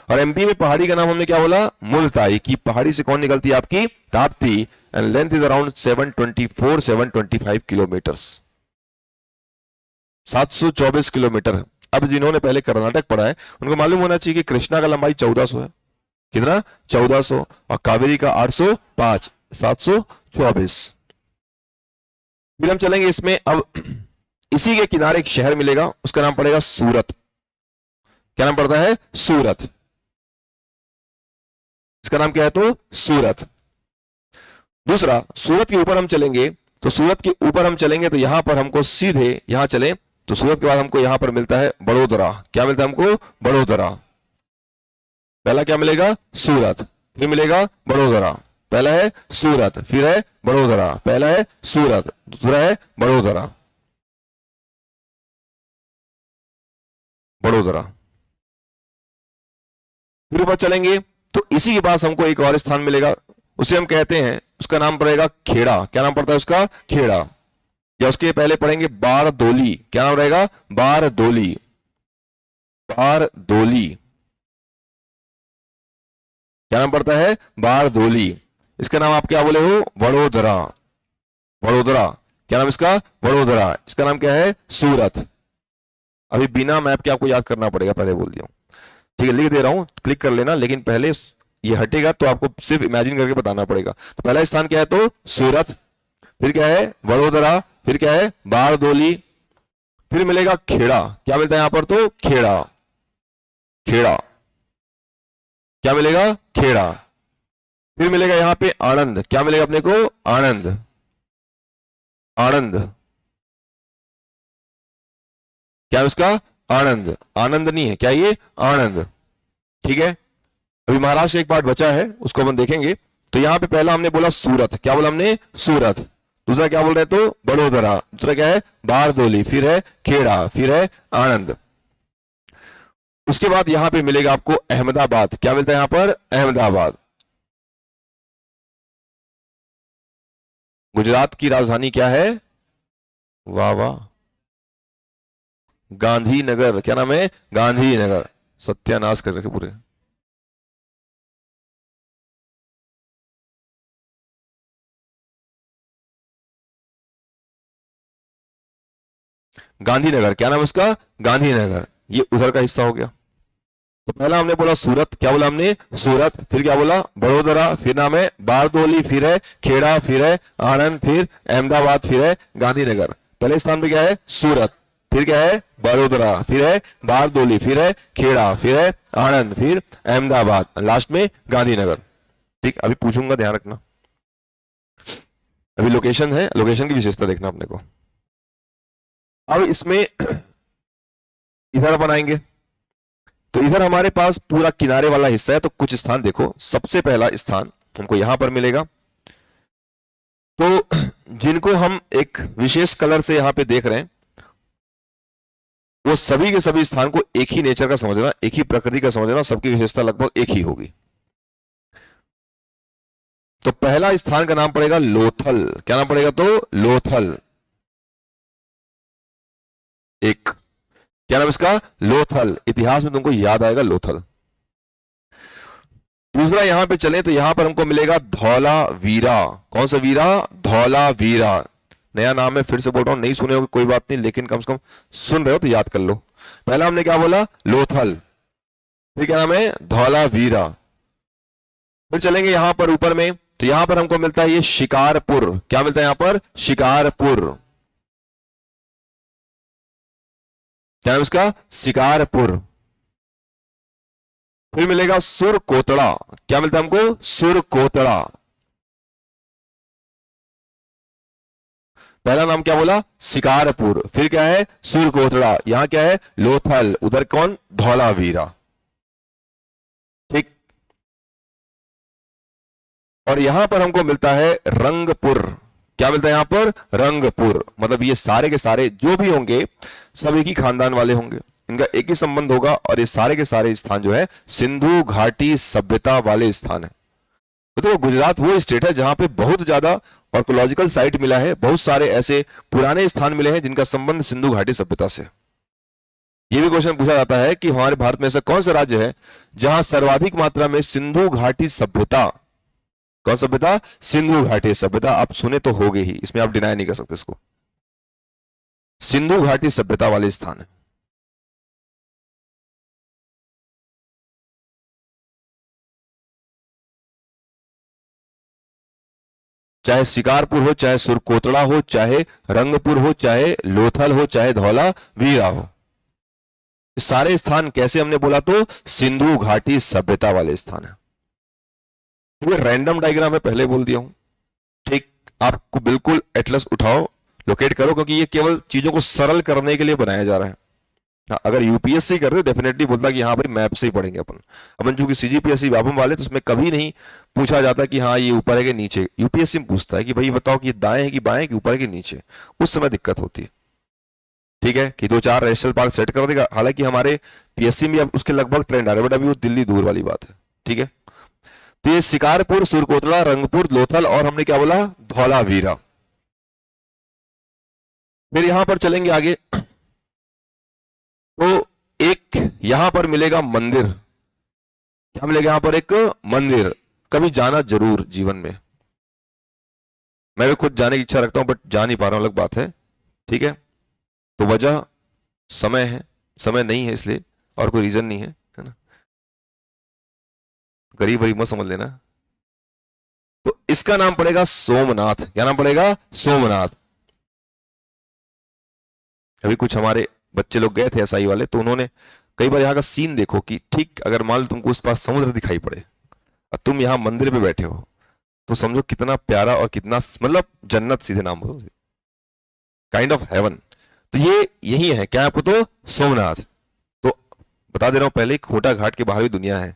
और एमपी में पहाड़ी का नाम हमने क्या बोला? मुलताई। की पहाड़ी से कौन निकलती है? आपकी Tapti. And length is around 724-725 kilometres, 724 kilometre. अब जिन्होंने पहले कर्नाटक पढ़ा है उनको मालूम होना चाहिए कि कृष्णा का लंबाई 1400 है। कितना? 1400। और कावेरी का 805, 724। फिर हम चलेंगे इसमें। अब इसी के किनारे एक शहर मिलेगा, उसका नाम पड़ेगा सूरत। क्या नाम पड़ता है? सूरत। इसका नाम क्या है? तो सूरत। दूसरा, सूरत के ऊपर हम चलेंगे, तो सूरत के ऊपर हम चलेंगे तो यहां पर हमको सीधे यहां चले तो सूरत के बाद हमको यहां पर मिलता है बड़ोदरा। क्या मिलता है हमको? बड़ोदरा। पहला क्या मिलेगा? सूरत। फिर मिलेगा बड़ोदरा। पहला है सूरत, फिर है बड़ोदरा। पहला है सूरत, दूसरा है बड़ोदरा। बड़ोदरा। फिर ऊपर चलेंगे तो इसी के पास हमको एक और स्थान मिलेगा, उसे हम कहते हैं, उसका नाम पड़ेगा खेड़ा। क्या नाम पड़ता है उसका? खेड़ा। या उसके पहले पढ़ेंगे बारदोली। क्या नाम रहेगा? बारदोली। बारदोली। क्या नाम पड़ता है? बारदोली। इसका नाम आप क्या बोले हो? वडोदरा। वडोदरा। क्या नाम इसका? वडोदरा। इसका नाम क्या है? सूरत। अभी बिना मैप के आपको याद करना पड़ेगा, पहले बोल दिया। ठीक है, लिख दे रहा हूं, क्लिक कर लेना, लेकिन पहले ये हटेगा तो आपको सिर्फ इमेजिन करके बताना पड़ेगा। तो पहला स्थान क्या है? तो सूरत। फिर क्या है? वडोदरा। फिर क्या है? बारदोली। फिर मिलेगा खेड़ा। क्या मिलता है यहां पर? तो खेड़ा। खेड़ा। क्या मिलेगा? खेड़ा। फिर मिलेगा यहां पे आणंद। क्या मिलेगा अपने को? आणंद। आणंद। क्या है उसका? आणंद। आनंद नहीं है, क्या ये? आणंद। ठीक है, अभी महाराष्ट्र एक पार्ट बचा है, उसको हम देखेंगे। तो यहां पे पहला हमने बोला सूरत। क्या बोला हमने? सूरत। दूसरा क्या बोल रहे? तो बड़ोदरा। दूसरा क्या है? बारदोली। फिर है खेड़ा। फिर है आणंद। उसके बाद यहां पे मिलेगा आपको अहमदाबाद। क्या मिलता है यहां पर? अहमदाबाद। गुजरात की राजधानी क्या है? वाह वाह, गांधीनगर। क्या नाम है? गांधीनगर। सत्यानाश कर रखे पूरे। गांधीनगर। क्या नाम है उसका? गांधीनगर। ये उधर का हिस्सा हो गया। तो पहला हमने बोला सूरत। क्या बोला हमने? सूरत। फिर क्या बोला? बड़ोदरा। फिर नाम है बारदोली। फिर है खेड़ा। फिर है आणंद। फिर अहमदाबाद। फिर है गांधीनगर। पहले स्थान पे क्या है? सूरत। फिर क्या है? बड़ोदरा। फिर है बारदोली। फिर है खेड़ा। फिर है आणंद। फिर अहमदाबाद। लास्ट में गांधीनगर। ठीक, अभी पूछूंगा, ध्यान रखना। अभी लोकेशन है, लोकेशन की विशेषता देखना अपने को। अब इसमें इधर अपन आएंगे तो इधर हमारे पास पूरा किनारे वाला हिस्सा है, तो कुछ स्थान देखो। सबसे पहला स्थान हमको यहां पर मिलेगा, तो जिनको हम एक विशेष कलर से यहां पे देख रहे हैं वो सभी के सभी स्थान को एक ही नेचर का समझना, एक ही प्रकृति का समझना, सबकी विशेषता लगभग एक ही होगी। तो पहला स्थान का नाम पड़ेगा लोथल। क्या नाम पड़ेगा? तो लोथल। एक क्या नाम इसका? लोथल। इतिहास में तुमको याद आएगा लोथल। दूसरा यहां पे चले तो यहां पर हमको मिलेगा धौलावीरा। कौन सा वीरा? धौलावीरा। नया नाम है, फिर से बोल रहा हूं, नहीं सुने होगे कोई बात नहीं, लेकिन कम से कम सुन रहे हो तो याद कर लो। पहला हमने क्या बोला? लोथल। फिर क्या नाम है? धौलावीरा। फिर चलेंगे यहां पर ऊपर में, तो यहां पर हमको मिलता है ये शिकारपुर। क्या मिलता है यहां पर? शिकारपुर। क्या है उसका? शिकारपुर। फिर मिलेगा सुरकोतड़ा। क्या मिलता है हमको? सुरकोतड़ा। पहला नाम क्या बोला? शिकारपुर। फिर क्या है? सुरकोतड़ा। यहां क्या है? लोथल। उधर कौन? धौलावीरा। ठीक। और यहां पर हमको मिलता है रंगपुर। क्या मिलता है यहां पर? रंगपुर। मतलब ये सारे के सारे जो भी होंगे सब एक ही खानदान वाले होंगे, इनका एक ही संबंध होगा, और ये सारे के सारे स्थान जो है सिंधु घाटी सभ्यता वाले स्थान है। तो गुजरात वो स्टेट है जहां पे बहुत ज्यादा आर्कोलॉजिकल साइट मिला है, बहुत सारे ऐसे पुराने स्थान मिले हैं जिनका संबंध सिंधु घाटी सभ्यता से। ये भी क्वेश्चन पूछा जाता है कि हमारे भारत में ऐसा कौन सा राज्य है जहां सर्वाधिक मात्रा में सिंधु घाटी सभ्यता, कौन सभ्यता? सिंधु घाटी सभ्यता। आप सुने तो होगे ही, इसमें आप डिनाई नहीं कर सकते इसको। सिंधु घाटी सभ्यता वाले स्थान है। चाहे शिकारपुर हो, चाहे सुरकोतड़ा हो, चाहे रंगपुर हो, चाहे लोथल हो, चाहे धौलावीरा हो, सारे स्थान कैसे हमने बोला? तो सिंधु घाटी सभ्यता वाले स्थान है। ये रैंडम डायग्राम है, पहले बोल दिया हूं। ठीक। आपको बिल्कुल एटलस उठाओ, लोकेट करो, क्योंकि ये केवल चीजों को सरल करने के लिए बनाया जा रहा है। अगर यूपीएससी करते डेफिनेटली बोलता कि हाँ भाई मैप से ही पढ़ेंगे अपन चूंकि सीजीपीएससी व्यापम वाले, तो उसमें कभी नहीं पूछा जाता कि हाँ ये ऊपर है कि नीचे। यूपीएससी में पूछता है कि भाई बताओ कि ये दाएं है कि बाएं कि ऊपर है कि नीचे। उस समय दिक्कत होती है। ठीक है, कि 2-4 नेशनल पार्क सेट कर देगा। हालांकि हमारे पीएससी में अब उसके लगभग ट्रेंड आ रहे हैं, बट अभी वो दिल्ली दूर वाली बात है। ठीक है, तो ये शिकारपुर, सुरकोतला, रंगपुर, लोथल और हमने क्या बोला? धौलावीरा। फिर यहां पर चलेंगे आगे तो एक यहां पर मिलेगा मंदिर। क्या मिलेगा यहां पर? एक मंदिर। कभी जाना जरूर जीवन में। मैं भी खुद जाने की इच्छा रखता हूं बट जा नहीं पा रहा हूं, अलग बात है। ठीक है, तो वजह समय है, समय नहीं है इसलिए, और कोई रीजन नहीं है, है ना। गरीब गरीब मत समझ लेना। तो इसका नाम पड़ेगा सोमनाथ। क्या नाम पड़ेगा? सोमनाथ। अभी कुछ हमारे बच्चे लोग गए थे एसआई वाले, तो उन्होंने कई बार यहाँ का सीन देखो कि ठीक अगर मान लो तुमको उस पास समुद्र दिखाई पड़े और तुम यहाँ मंदिर पे बैठे हो, तो समझो कितना प्यारा और कितना मतलब जन्नत, सीधे नाम बोलो, काइंड ऑफ हेवन। तो ये यही है क्या आपको? तो सोमनाथ। तो बता दे रहा हूं पहले, खोटा घाट के बाहर भी दुनिया है,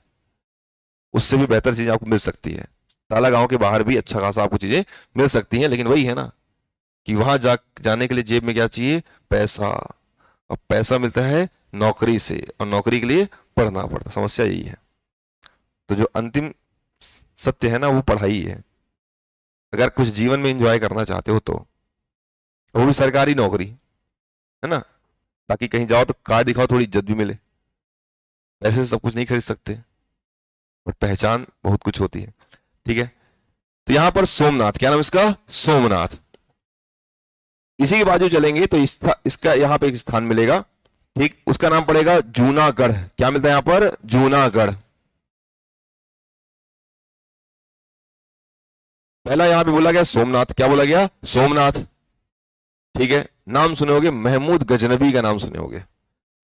उससे भी बेहतर चीज आपको मिल सकती है। ताला गांव के बाहर भी अच्छा खासा आपको चीजें मिल सकती हैं, लेकिन वही है ना कि वहां जाने के लिए जेब में क्या चाहिए? पैसा। और पैसा मिलता है नौकरी से, और नौकरी के लिए पढ़ना पड़ता। समस्या यही है। तो जो अंतिम सत्य है ना, वो पढ़ाई है। अगर कुछ जीवन में एंजॉय करना चाहते हो तो वो भी सरकारी नौकरी, है ना, ताकि कहीं जाओ तो कार दिखाओ, थोड़ी इज्जत भी मिले। पैसे से सब कुछ नहीं खरीद सकते, बट पहचान बहुत कुछ होती है। ठीक है, तो यहां पर सोमनाथ, क्या नाम इसका? सोमनाथ। इसी के बाजू चलेंगे तो इसका यहां पे एक स्थान मिलेगा। ठीक, उसका नाम पड़ेगा जूनागढ़। क्या मिलता है यहां पर? जूनागढ़। पहला यहां पे बोला गया सोमनाथ। क्या बोला गया? सोमनाथ। ठीक है, नाम सुने होगे, महमूद गजनबी का नाम सुने होगे।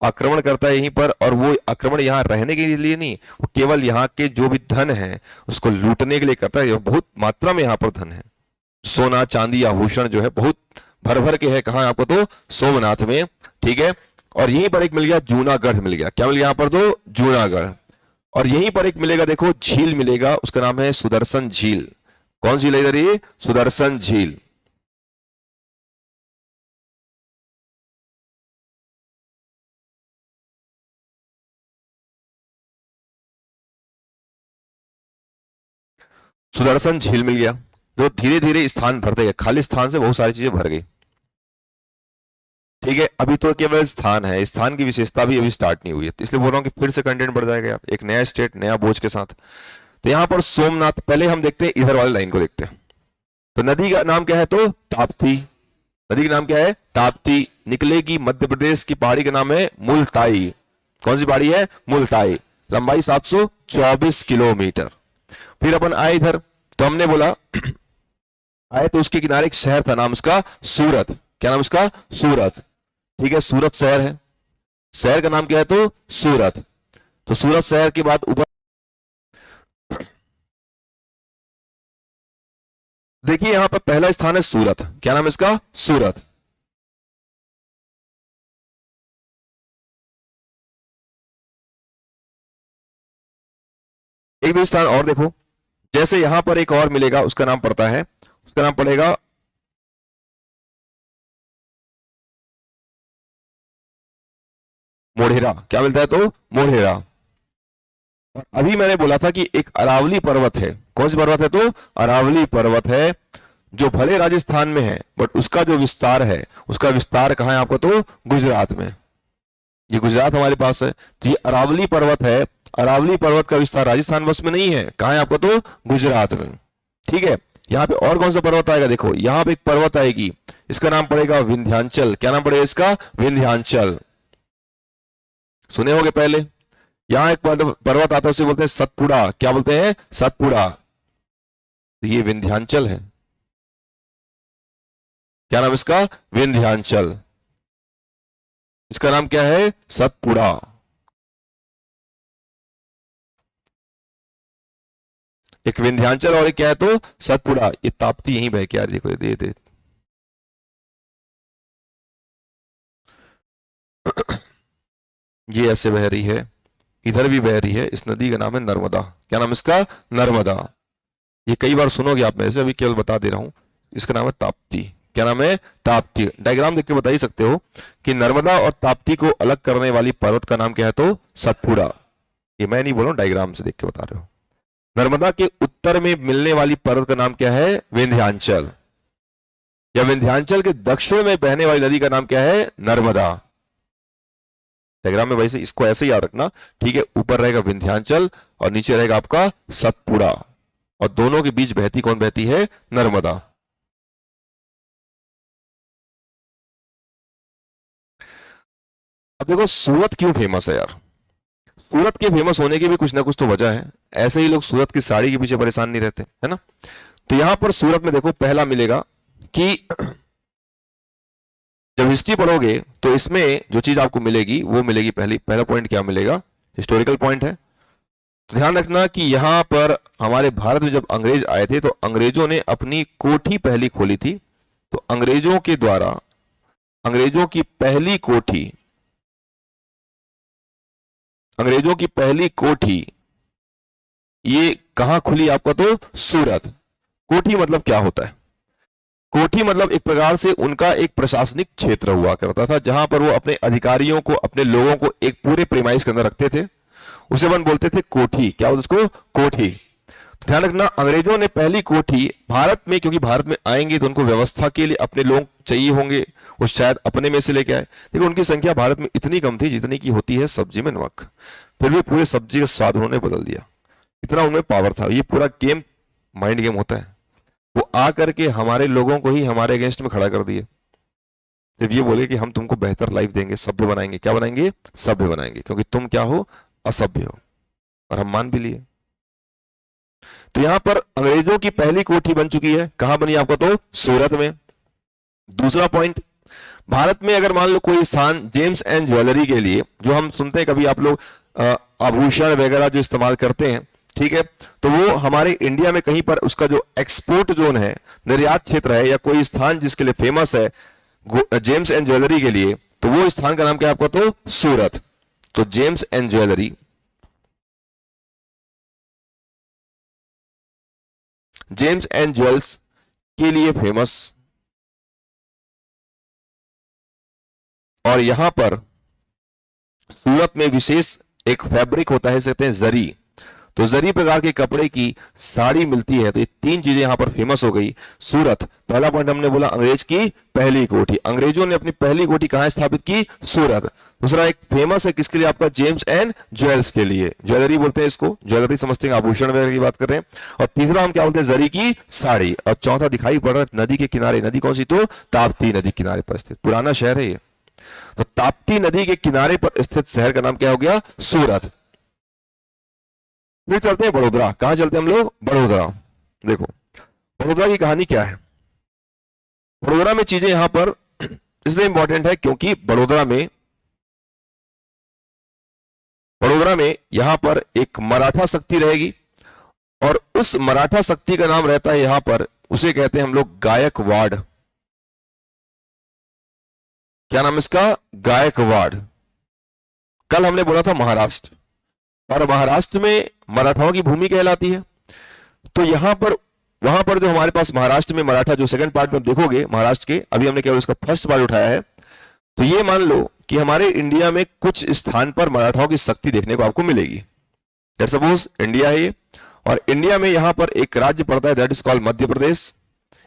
आक्रमण करता है यहीं पर, और वो आक्रमण यहाँ रहने के लिए नहीं, वो केवल यहाँ के जो भी धन है उसको लूटने के लिए करता है। बहुत मात्रा में यहाँ पर धन है, सोना चांदी आभूषण जो है बहुत भर भर के है, कहा आपको तो सोमनाथ में, ठीक है। और यहीं पर एक मिल गया जूनागढ़ मिल गया, क्या मिल गया यहां पर तो जूनागढ़। और यहीं पर एक मिलेगा देखो झील मिलेगा, उसका नाम है सुदर्शन झील। कौन सी झील है इधर, ये सुदर्शन झील। सुदर्शन झील मिल गया, जो धीरे धीरे स्थान भरते गए, खाली स्थान से बहुत सारी चीजें भर गई, ठीक है। अभी तो केवल स्थान है, स्थान की विशेषता भी अभी स्टार्ट नहीं हुई है, तो इसलिए बोल रहा हूं कि फिर से कंटेंट बढ़ जाएगा यार, एक नया स्टेट नया बोझ के साथ। तो यहां पर सोमनाथ, पहले हम देखते हैं इधर वाली लाइन को देखते हैं। तो नदी का नाम क्या है तो ताप्ती, नदी का नाम क्या है ताप्ती, निकलेगी मध्य प्रदेश की पहाड़ी का नाम है मुल्ताई। कौन सी पहाड़ी है, मुल्ताई, लंबाई 724 किलोमीटर। फिर अपन आए इधर, तो हमने बोला आए तो उसके किनारे एक शहर था, नाम उसका सूरत। क्या नाम उसका, सूरत, ठीक है। सूरत शहर है, शहर का नाम क्या है तो सूरत। तो सूरत शहर के बाद ऊपर देखिए यहां पर पहला स्थान है सूरत, क्या नाम है इसका, सूरत। एक दो स्थान और देखो, जैसे यहां पर एक और मिलेगा, उसका नाम पड़ता है, उसका नाम पड़ेगा मोढेरा। क्या मिलता है तो मोढेरा। और अभी मैंने बोला था कि एक अरावली पर्वत है, कौन सी पर्वत है तो अरावली पर्वत है, जो भले राजस्थान में है बट उसका जो विस्तार है, उसका विस्तार कहां है आपको तो गुजरात में। ये गुजरात हमारे पास है, तो ये अरावली पर्वत है। अरावली पर्वत का विस्तार राजस्थान बस में नहीं है, कहां है आपको तो गुजरात में, ठीक है। यहाँ पे और कौन सा पर्वत आएगा, देखो यहाँ पे एक पर्वत आएगी, इसका नाम पड़ेगा विंध्याचल। क्या नाम पड़ेगा इसका, विंध्याचल, सुने होंगे पहले। यहां एक पर्वत आता है, उसे बोलते हैं सतपुड़ा। क्या बोलते हैं, सतपुड़ा। तो ये विंध्याचल है, क्या नाम इसका, विंध्याचल, इसका नाम क्या है सतपुड़ा। एक विंध्याचल और एक क्या है तो सतपुड़ा। ये ताप्ती यहीं बह के आ रही है, देखो दे ये ऐसे बह रही है, इधर भी बह रही है। इस नदी का नाम है नर्मदा। क्या नाम इसका, नर्मदा। ये कई बार सुनोगे आप में से, अभी केवल बता दे रहा हूं। इसका नाम है ताप्ती। क्या नाम है, ताप्ती। डायग्राम देख के बता ही सकते हो कि नर्मदा और ताप्ती को अलग करने वाली पर्वत का नाम क्या है तो सतपुड़ा। ये मैं नहीं बोल रहा हूं, डायग्राम से देख के बता रहे हो। नर्मदा के उत्तर में मिलने वाली पर्वत का नाम क्या है, विंध्याचल। या विंध्याचल के दक्षिण में बहने वाली नदी का नाम क्या है, नर्मदा। डायग्राम में वैसे इसको ऐसे ही याद रखना, ठीक है। ऊपर रहेगा विंध्याचल और नीचे रहेगा आपका सतपुड़ा, और दोनों के बीच बहती कौन बहती है, नर्मदा। अब देखो सूरत क्यों फेमस है यार। सूरत के फेमस होने की भी कुछ ना कुछ तो वजह है, ऐसे ही लोग सूरत की साड़ी के पीछे परेशान नहीं रहते, है ना। तो यहां पर सूरत में देखो पहला मिलेगा कि जब हिस्ट्री पढ़ोगे तो इसमें जो चीज आपको मिलेगी वो मिलेगी, पहला पॉइंट क्या मिलेगा, हिस्टोरिकल पॉइंट है। तो ध्यान रखना कि यहां पर हमारे भारत में जब अंग्रेज आए थे तो अंग्रेजों ने अपनी कोठी पहली खोली थी। तो अंग्रेजों के द्वारा अंग्रेजों की पहली कोठी, अंग्रेजों की पहली कोठी ये कहां खुली आपका तो सूरत। कोठी मतलब क्या होता है, कोठी मतलब एक प्रकार से उनका एक प्रशासनिक क्षेत्र हुआ करता था, जहां पर वो अपने अधिकारियों को, अपने लोगों को एक पूरे प्रीमाइस के अंदर रखते थे। उसे अपन बोलते थे कोठी। क्या बोलते उसको, कोठी। तो ध्यान रखना अंग्रेजों ने पहली कोठी भारत में, क्योंकि भारत में आएंगे तो उनको व्यवस्था के लिए अपने लोग चाहिए होंगे, वो शायद अपने में से लेके आए। देखो उनकी संख्या भारत में इतनी कम थी जितनी की होती है सब्जी में नमक, फिर भी पूरे सब्जी का स्वाद उन्होंने बदल दिया, इतना उनमें पावर था। ये पूरा गेम माइंड गेम होता है। वो आ करके हमारे लोगों को ही हमारे अगेंस्ट में खड़ा कर दिए, सिर्फ ये बोले कि हम तुमको बेहतर लाइफ देंगे, सभ्य बनाएंगे। क्या बनाएंगे, सभ्य बनाएंगे, क्योंकि तुम क्या हो, असभ्य हो। और हम मान भी लिए। तो यहां पर अंग्रेजों की पहली कोठी बन चुकी है, कहां बनी आपको तो सूरत में। दूसरा पॉइंट, भारत में अगर मान लो कोई स्थान जेम्स एंड ज्वेलरी के लिए, जो हम सुनते हैं कभी आप लोग आभूषण वगैरह जो इस्तेमाल करते हैं, ठीक है, तो वो हमारे इंडिया में कहीं पर उसका जो एक्सपोर्ट जोन है, निर्यात क्षेत्र है, या कोई स्थान जिसके लिए फेमस है जेम्स एंड ज्वेलरी के लिए, तो वो स्थान का नाम क्या है आपका? तो सूरत। तो James and jewellery, James and jewels के लिए फेमस, और यहां पर सूरत में विशेष एक फैब्रिक होता है, कहते हैं जरी। तो जरी प्रकार के कपड़े की साड़ी मिलती है। तो ये तीन चीजें यहां पर फेमस हो गई। सूरत, पहला पॉइंट हमने बोला अंग्रेज की पहली कोठी, अंग्रेजों ने अपनी पहली कोठी कहां स्थापित की? सूरत। दूसरा एक फेमस है किसके लिए आपका? जेम्स एंड ज्वेल्स के लिए, ज्वेलरी बोलते हैं इसको, ज्वेलरी समझते हैं, आभूषण वगैरह की बात कर रहे हैं। और तीसरा हम क्या बोलते हैं? जरी की साड़ी। और चौथा दिखाई पड़ रहा है नदी के किनारे, नदी कौन सी? तो ताप्ती नदी किनारे पर स्थित पुराना शहर है ये। तो ताप्ती नदी के किनारे पर स्थित शहर का नाम क्या हो गया? सूरत। फिर चलते हैं बड़ोदरा। कहां चलते हैं हम लोग? बड़ोदरा। देखो बड़ोदरा की कहानी क्या है। बड़ोदरा में चीजें यहां पर इसलिए इंपॉर्टेंट है क्योंकि बड़ोदरा में यहां पर एक मराठा शक्ति रहेगी, और उस मराठा शक्ति का नाम रहता है यहां पर, उसे कहते हैं हम लोग गायकवाड़। क्या नाम इसका? गायकवाड़। कल हमने बोला था महाराष्ट्र, और महाराष्ट्र में मराठाओं की भूमि कहलाती है। तो यहां पर वहां पर जो हमारे पास महाराष्ट्र में मराठा, जो सेकंड पार्ट में देखोगे महाराष्ट्र के, अभी हमने केवल इसका फर्स्ट पार्ट उठाया है। तो ये मान लो कि हमारे इंडिया में कुछ स्थान पर मराठाओं की शक्ति देखने को आपको मिलेगी। सपोज इंडिया है ये, और इंडिया में यहां पर एक राज्य पड़ता है, that is called Madhya Pradesh.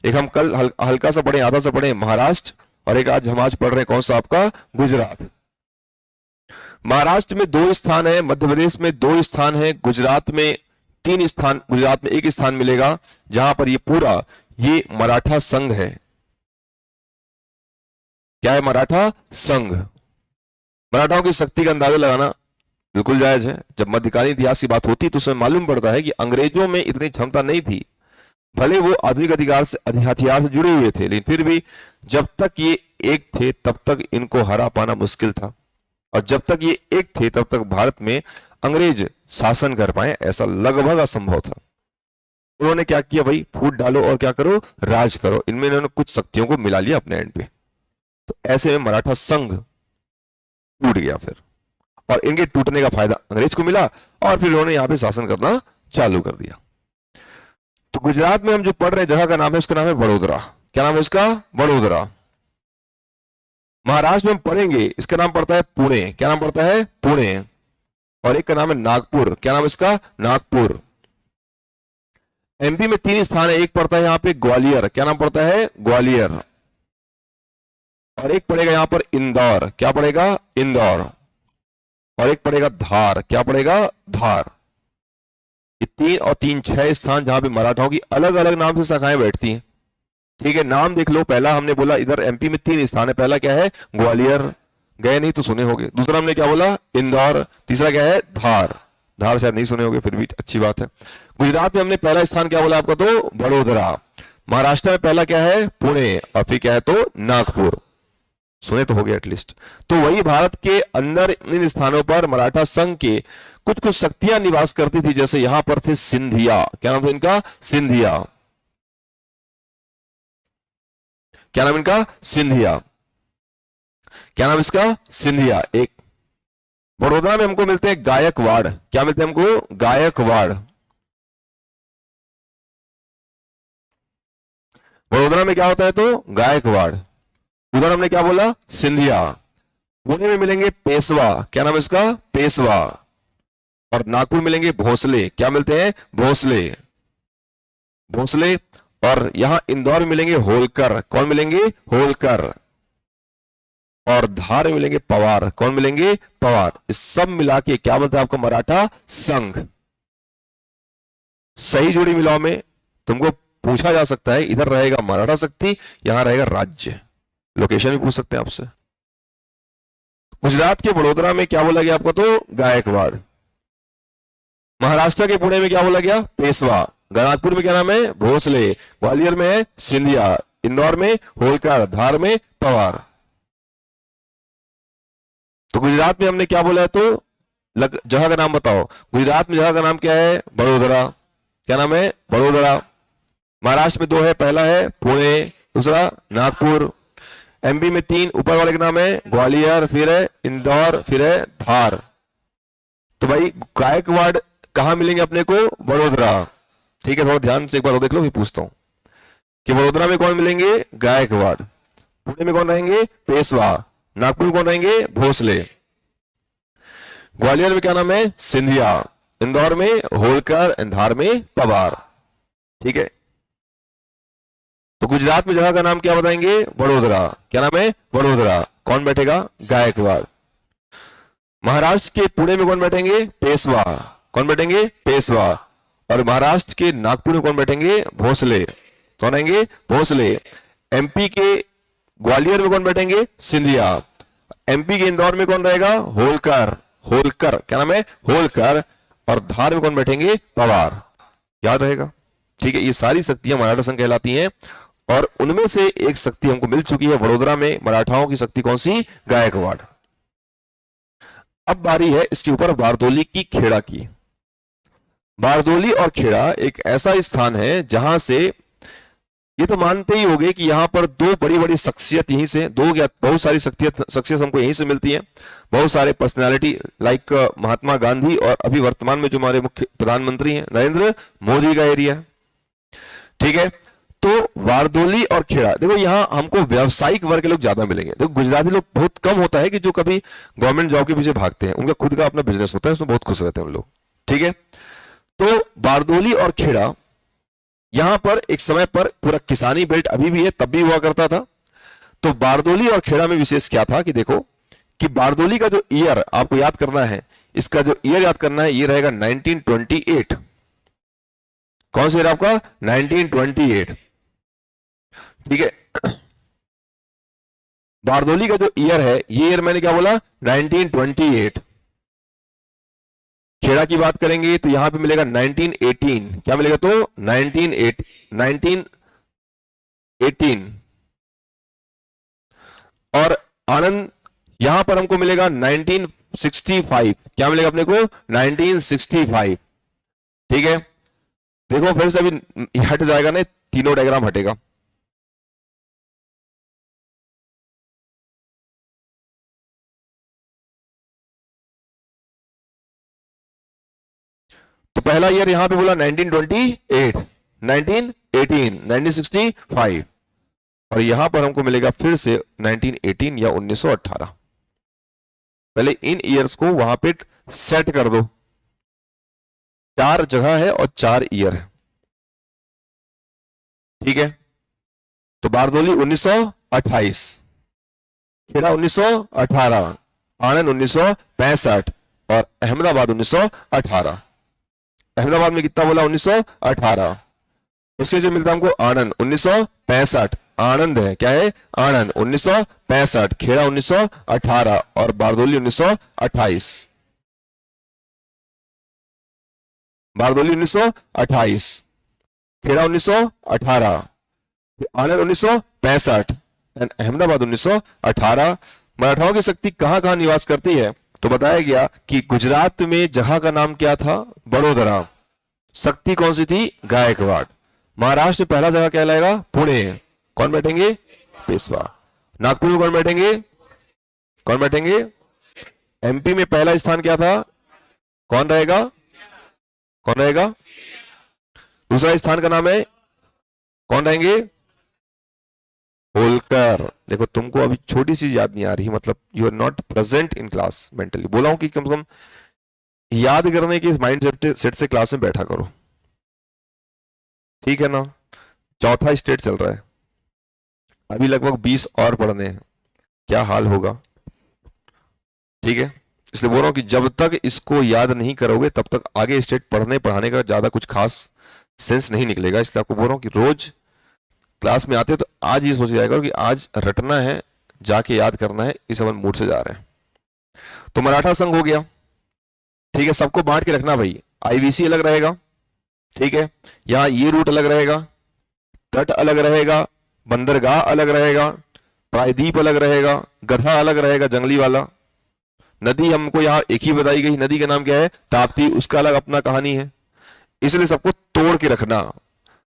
एक हम कल हल्का सा पढ़े, आधा सा पढ़े महाराष्ट्र, और एक आज हम आज पढ़ रहे हैं कौन सा आपका? गुजरात। महाराष्ट्र में 2 स्थान है, मध्य प्रदेश में 2 स्थान है, गुजरात में 3 स्थान, गुजरात में 1 स्थान मिलेगा, जहां पर ये पूरा ये मराठा संघ है। क्या है? मराठा संघ। मराठाओं की शक्ति का अंदाजा लगाना बिल्कुल जायज है। जब मध्यकालीन इतिहास की बात होती तो उसमें मालूम पड़ता है कि अंग्रेजों में इतनी क्षमता नहीं थी, भले वो आधुनिक अधिकार से हथियार से जुड़े हुए थे, लेकिन फिर भी जब तक ये एक थे तब तक इनको हरा पाना मुश्किल था, और जब तक ये एक थे तब तक भारत में अंग्रेज शासन कर पाए ऐसा लगभग असंभव था। उन्होंने क्या किया भाई? फूट डालो और क्या करो? राज करो। इनमें इन्होंने कुछ शक्तियों को मिला लिया अपने एंड पे। तो ऐसे में मराठा संघ टूट गया फिर, और इनके टूटने का फायदा अंग्रेज को मिला, और फिर उन्होंने यहां पे शासन करना चालू कर दिया। तो गुजरात में हम जो पढ़ रहे हैं जगह का नाम है, उसका नाम है बड़ोदरा। क्या नाम है इसका? बड़ोदरा। महाराष्ट्र में हम पढ़ेंगे, इसका नाम पड़ता है पुणे। क्या नाम पड़ता है? पुणे। और एक का नाम है नागपुर। क्या नाम इसका? नागपुर। एमपी में 3 स्थान है, एक पड़ता है यहां पे ग्वालियर। क्या नाम पड़ता है? ग्वालियर। और एक पड़ेगा यहां पर इंदौर। क्या पड़ेगा? इंदौर। और एक पड़ेगा धार। क्या पड़ेगा? धार। ये 3 और 3 6 स्थान जहां पे मराठाओं की अलग अलग नाम से शाखाएं बैठती हैं। ठीक है, नाम देख लो। पहला हमने बोला इधर एमपी में 3 स्थान है, पहला क्या है? ग्वालियर, गए नहीं तो सुने होगे। दूसरा हमने क्या बोला? इंदौर। तीसरा क्या है? धार। धार शायद नहीं सुने होगे, फिर भी अच्छी बात है। गुजरात में हमने पहला स्थान क्या बोला आपको? तो बड़ोदरा। महाराष्ट्र में पहला क्या है? पुणे। और फिर क्या है? तो नागपुर। सुने तो हो गया एटलीस्ट। तो वही भारत के अंदर इन स्थानों पर मराठा संघ के कुछ कुछ शक्तियां निवास करती थी, जैसे यहां पर थे सिंधिया। क्या नाम था इनका? सिंधिया। क्या नाम इनका? सिंधिया। क्या नाम इसका? सिंधिया। एक बड़ोदरा में हमको मिलते हैं गायकवाड़। क्या मिलते हैं हमको? गायकवाड़। बड़ोदरा में क्या होता है? तो गायकवाड़। उधर हमने क्या बोला? सिंधिया। पुणे में मिलेंगे पेशवा। क्या नाम इसका? पेशवा। और नागपुर मिलेंगे भोसले। क्या मिलते हैं? भोसले। भोसले। और यहां इंदौर में मिलेंगे होलकर। कौन मिलेंगे? होलकर। और धार में मिलेंगे पवार। कौन मिलेंगे? पवार। इस सब मिला के क्या बनता है आपका? मराठा संघ। सही जोड़ी मिलाओ में तुमको पूछा जा सकता है, इधर रहेगा मराठा शक्ति, यहां रहेगा राज्य। लोकेशन भी पूछ सकते हैं आपसे। गुजरात के बड़ोदरा में क्या बोला गया आपको? तो गायकवाड़। महाराष्ट्र के पुणे में क्या बोला गया? पेशवा। नागपुर में क्या नाम है? भोसले। ग्वालियर में है सिंधिया। इंदौर में होलकर। धार में पवार। तो गुजरात में हमने क्या बोला है? तो जगह का नाम बताओ। गुजरात में जगह का नाम क्या है? बड़ोदरा। क्या नाम है? बड़ोदरा। महाराष्ट्र में 2 है, पहला है पुणे, दूसरा नागपुर। एमपी में 3, ऊपर वाले का नाम है ग्वालियर, फिर है इंदौर, फिर है धार। तो भाई गायकवाड़ कहां मिलेंगे अपने को? बड़ोदरा। ठीक है, थोड़ा ध्यान से एक बार देख लो, फिर पूछता हूं कि बड़ोदरा में कौन मिलेंगे? गायकवाड़। पुणे में कौन रहेंगे? पेशवा। नागपुर में कौन रहेंगे? भोसले। ग्वालियर में क्या नाम है? सिंधिया। इंदौर में होलकर, धार में पवार। ठीक है, तो गुजरात में जगह का नाम क्या बताएंगे? बड़ोदरा। क्या नाम है? बड़ोदरा। कौन बैठेगा? गायकवाड़। महाराष्ट्र के पुणे में कौन बैठेंगे? पेशवा। कौन बैठेंगे? पेशवा। और महाराष्ट्र के नागपुर में कौन बैठेंगे? भोसले। कौन आएंगे? भोसले। एमपी के ग्वालियर में कौन बैठेंगे? सिंधिया। एमपी के इंदौर में कौन रहेगा? होलकर। होलकर। क्या नाम है? होलकर। और धार में कौन बैठेंगे? पवार। याद रहेगा? ठीक है, ये सारी शक्तियां मराठा संघ कहलाती हैं और उनमें से एक शक्ति हमको मिल चुकी है वडोदरा में। मराठाओं की शक्ति कौन सी? गायकवाड़। अब बारी है इसके ऊपर बारदोली की, खेड़ा की। बारदोली और खेड़ा एक ऐसा स्थान है जहां से ये तो मानते ही होंगे कि यहां पर 2 बड़ी बड़ी शख्सियत यहीं से, 2 या बहुत सारी शख्सियत हमको यहीं से मिलती है। बहुत सारे पर्सनालिटी लाइक महात्मा गांधी और अभी वर्तमान में जो हमारे मुख्य प्रधानमंत्री हैं नरेंद्र मोदी का एरिया। ठीक है, तो बारदोली और खेड़ा, देखो यहां हमको व्यावसायिक वर्ग के लोग ज्यादा मिलेंगे। देखो गुजराती लोग बहुत कम होता है कि जो कभी गवर्नमेंट जॉब के पीछे भागते हैं, उनका खुद का अपना बिजनेस होता है, उसमें बहुत खुश रहते हैं उन लोग। ठीक है, तो बारदोली और खेड़ा यहां पर एक समय पर पूरा किसानी बेल्ट अभी भी है, तब भी हुआ करता था। तो बारदोली और खेड़ा में विशेष क्या था कि देखो कि बारदोली का जो ईयर आपको याद करना है, इसका जो ईयर याद करना है, ये रहेगा 1928। कौन सा ईयर आपका? 1928। ठीक है, बारदोली का जो ईयर है, ये ईयर मैंने क्या बोला? 1928। खेड़ा की बात करेंगे तो यहां पे मिलेगा 1918। क्या मिलेगा? तो 1918। और आनंद यहां पर हमको मिलेगा 1965। क्या मिलेगा अपने को? 1965। ठीक है, देखो फिर से अभी हट जाएगा ना, तीनों डायग्राम हटेगा। तो पहला ईयर यहां पे बोला 1928, 1918, 1965 और यहां पर हमको मिलेगा फिर से 1918 या 1918। पहले इन ईयर्स को वहां पे सेट कर दो। 4 जगह है और 4 ईयर है। ठीक है, तो बारदोली 1928, खेड़ा 1918, आनंद 1965 और अहमदाबाद 1918। अहमदाबाद में कितना बोला? 1918। उसके जो मिलता है हमको आनंद 1965। आनंद है, क्या है? आनंद 1965। खेड़ा 1918 और बारदोली 1928। बारदोली 1928, खेड़ा 1918, आनंद 1965 एंड अहमदाबाद 1918। मराठाओं की शक्ति कहां कहां निवास करती है? तो बताया गया कि गुजरात में जगह का नाम क्या था? बड़ोदरा। शक्ति कौन सी थी? गायकवाड़। महाराष्ट्र में पहला जगह क्या लाएगा? पुणे। कौन बैठेंगे? पेशवा। नागपुर में कौन बैठेंगे? कौन बैठेंगे? एमपी में पहला स्थान क्या था? कौन रहेगा? कौन रहेगा? दूसरा स्थान का नाम है कौन रहेंगे? होलकर। देखो तुमको अभी छोटी सी याद नहीं आ रही, मतलब you are not present in class mentally. बोला हूं कि कम से कम याद करने की माइंड सेट से क्लास में बैठा करो। ठीक है ना? चौथा स्टेट चल रहा है, अभी लगभग 20 और पढ़ने हैं, क्या हाल होगा। ठीक है, इसलिए बोल रहा हूं कि जब तक इसको याद नहीं करोगे तब तक आगे स्टेट पढ़ने पढ़ाने का ज्यादा कुछ खास सेंस नहीं निकलेगा। इसलिए आपको बोल रहा हूं कि रोज क्लास में आते हो तो आज ये सोच जाएगा कि आज रटना है, जाके याद करना है, इस अपन मूड से जा रहे हैं। तो मराठा संघ हो गया। ठीक है, सबको बांट के रखना भाई। आईवीसी अलग रहेगा, ठीक है, यहां ये रूट अलग रहेगा, तट अलग रहेगा, बंदरगाह अलग रहेगा, प्रायद्वीप अलग रहेगा, गधा अलग रहेगा जंगली वाला, नदी हमको यहाँ एक ही बताई गई, नदी का नाम क्या है, ताप्ती, उसका अलग अपना कहानी है। इसलिए सबको तोड़ के रखना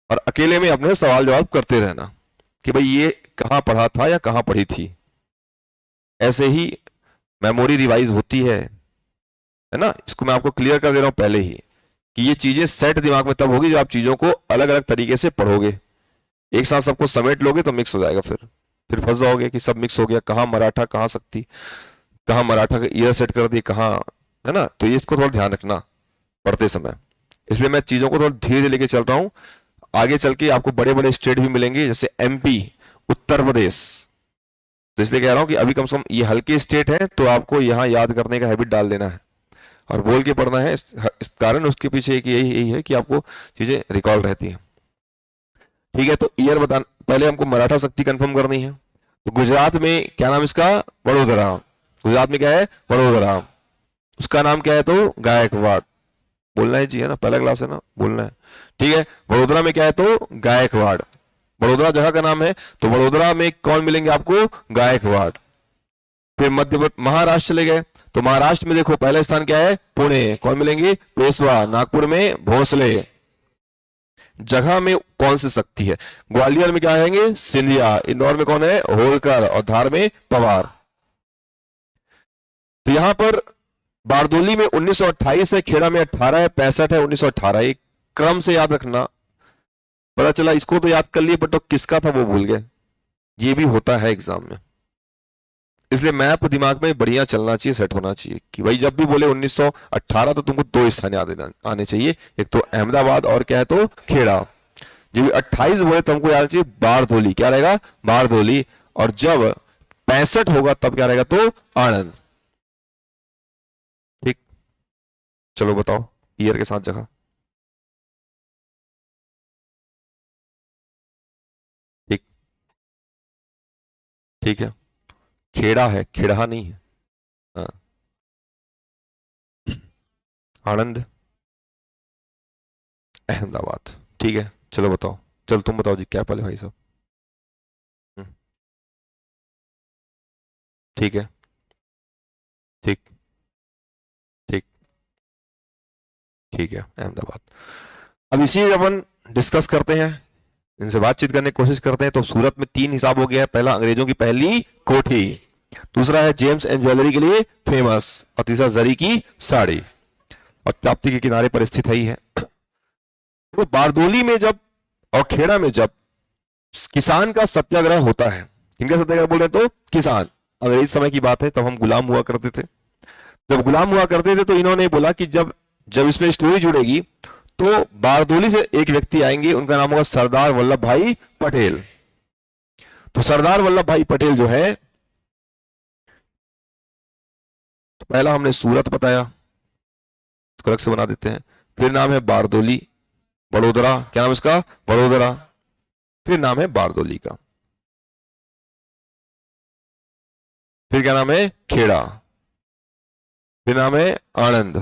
और अकेले में अपने सवाल जवाब करते रहना कि भाई ये कहाँ पढ़ा था या कहाँ पढ़ी थी। ऐसे ही मेमोरी रिवाइज होती है ना। इसको मैं आपको क्लियर कर दे रहा हूं पहले ही कि ये चीजें सेट दिमाग में तब होगी जब आप चीजों को अलग अलग तरीके से पढ़ोगे। एक साथ सबको समेट लोगे तो मिक्स हो जाएगा, फिर फंस जाओगे कि सब मिक्स हो गया, कहाँ मराठा कहाँ शक्ति, कहाँ मराठा का ईयर सेट कर दिए कहाँ, है ना। तो ये इसको थोड़ा ध्यान रखना पढ़ते समय। इसलिए मैं चीजों को थोड़ा धीरे धीरे लेके चल रहा हूँ। आगे चल के आपको बड़े बड़े स्टेट भी मिलेंगे जैसे एमपी, उत्तर प्रदेश। तो इसलिए कह रहा हूं कि अभी कम से कम ये हल्के स्टेट है तो आपको यहाँ याद करने का हैबिट डाल देना है और बोल के पढ़ना है। इस कारण उसके पीछे एक यही है कि आपको चीजें रिकॉल रहती हैं। ठीक है, तो ईयर बता, पहले हमको मराठा शक्ति कंफर्म करनी है। तो गुजरात में क्या नाम इसका, वडोदरा। गुजरात में क्या है, वडोदरा। उसका नाम क्या है तो गायकवाड़। बोलना है जी, है ना, पहला क्लास है ना, बोलना है। ठीक है, वडोदरा में क्या है तो गायकवाड़। वडोदरा जगह का नाम है, तो वडोदरा में कौन मिलेंगे आपको, गायकवाड़। फिर मध्य महाराष्ट्र चले गए तो महाराष्ट्र में देखो पहला स्थान क्या है, पुणे, कौन मिलेंगे, पेशवा। नागपुर में भोसले। जगह में कौन सी शक्ति है, ग्वालियर में क्या आएंगे, सिंधिया। इंदौर में कौन है, होलकर। और धार में पवार। तो यहां पर बारदोली में 1928 है, खेड़ा में 18 है, 65 है, 1918। एक क्रम से याद रखना। पता चला इसको तो याद कर लिए बट तो किसका था वो भूल गए। ये भी होता है एग्जाम में, इसलिए मैप दिमाग में बढ़िया चलना चाहिए, सेट होना चाहिए कि भाई जब भी बोले 1918 तो तुमको दो स्थान याद आने चाहिए, एक तो अहमदाबाद और क्या है तो खेड़ा। जब 28 बोले तो हमको याद चाहिए बारदोली, क्या रहेगा, बारदोली। और जब 65 होगा तब क्या रहेगा तो आणंद। ठीक, चलो बताओ ईयर के साथ जगह। ठीक, ठीक है, खेड़ा है, खेड़ा नहीं है। हाँ, आनंद, अहमदाबाद। ठीक है, चलो बताओ, चलो तुम बताओ जी क्या पहले भाई साहब। ठीक है, ठीक, ठीक, ठीक है, अहमदाबाद। अब इसी अपन डिस्कस करते हैं, इनसे बातचीत करने की कोशिश करते हैं। तो सूरत में 3 हिसाब हो गया है। पहला अंग्रेजों की पहली कोठी, दूसरा है जेम्स एंड ज्वेलरी के लिए फेमस, और तीसरा जरी की साड़ी, और ताप्ती के किनारे पर स्थित ही है। तो बारदोली में जब और खेड़ा में जब किसान का सत्याग्रह होता है, किनका सत्याग्रह बोल रहे हैं तो किसान। अंग्रेज समय की बात है, तब हम गुलाम हुआ करते थे। जब गुलाम हुआ करते थे तो इन्होंने बोला कि जब जब इसमें स्टोरी जुड़ेगी तो बारदोली से एक व्यक्ति आएंगे, उनका नाम होगा सरदार वल्लभ भाई पटेल। तो सरदार वल्लभ भाई पटेल जो है, तो पहला हमने सूरत बताया, इसको अलग से बना देते हैं। फिर नाम है बारदोली, वडोदरा, क्या नाम इसका, वडोदरा। फिर नाम है बारदोली का। फिर क्या नाम है, खेड़ा। फिर नाम है आणंद,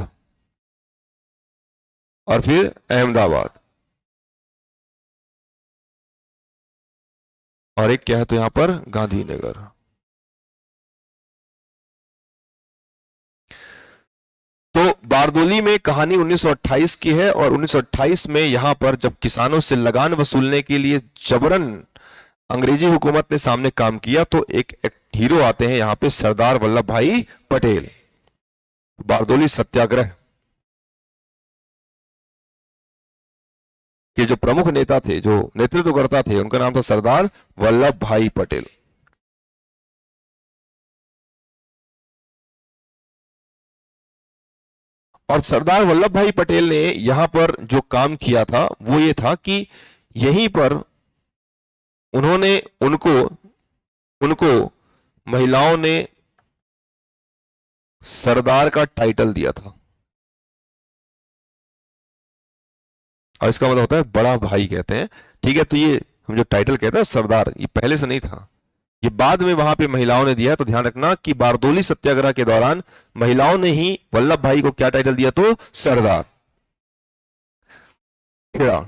और फिर अहमदाबाद, और एक क्या है तो यहां पर गांधीनगर। तो बारदोली में कहानी 1928 की है, और 1928 में यहां पर जब किसानों से लगान वसूलने के लिए जबरन अंग्रेजी हुकूमत ने सामने काम किया तो एक हीरो आते हैं यहां पे, सरदार वल्लभ भाई पटेल। बारदोली सत्याग्रह के जो प्रमुख नेता थे, जो नेतृत्वकर्ता थे, उनका नाम था सरदार वल्लभ भाई पटेल। और सरदार वल्लभ भाई पटेल ने यहां पर जो काम किया था वो ये था कि यहीं पर उन्होंने उनको उनको महिलाओं ने सरदार का टाइटल दिया था, और इसका मतलब होता है बड़ा भाई कहते हैं। ठीक है, तो ये हम जो टाइटल कहते हैं सरदार, ये पहले से नहीं था, ये बाद में वहां पे महिलाओं ने दिया। तो ध्यान रखना कि बारदोली सत्याग्रह के दौरान महिलाओं ने ही वल्लभ भाई को क्या टाइटल दिया तो सरदार। खेड़ा,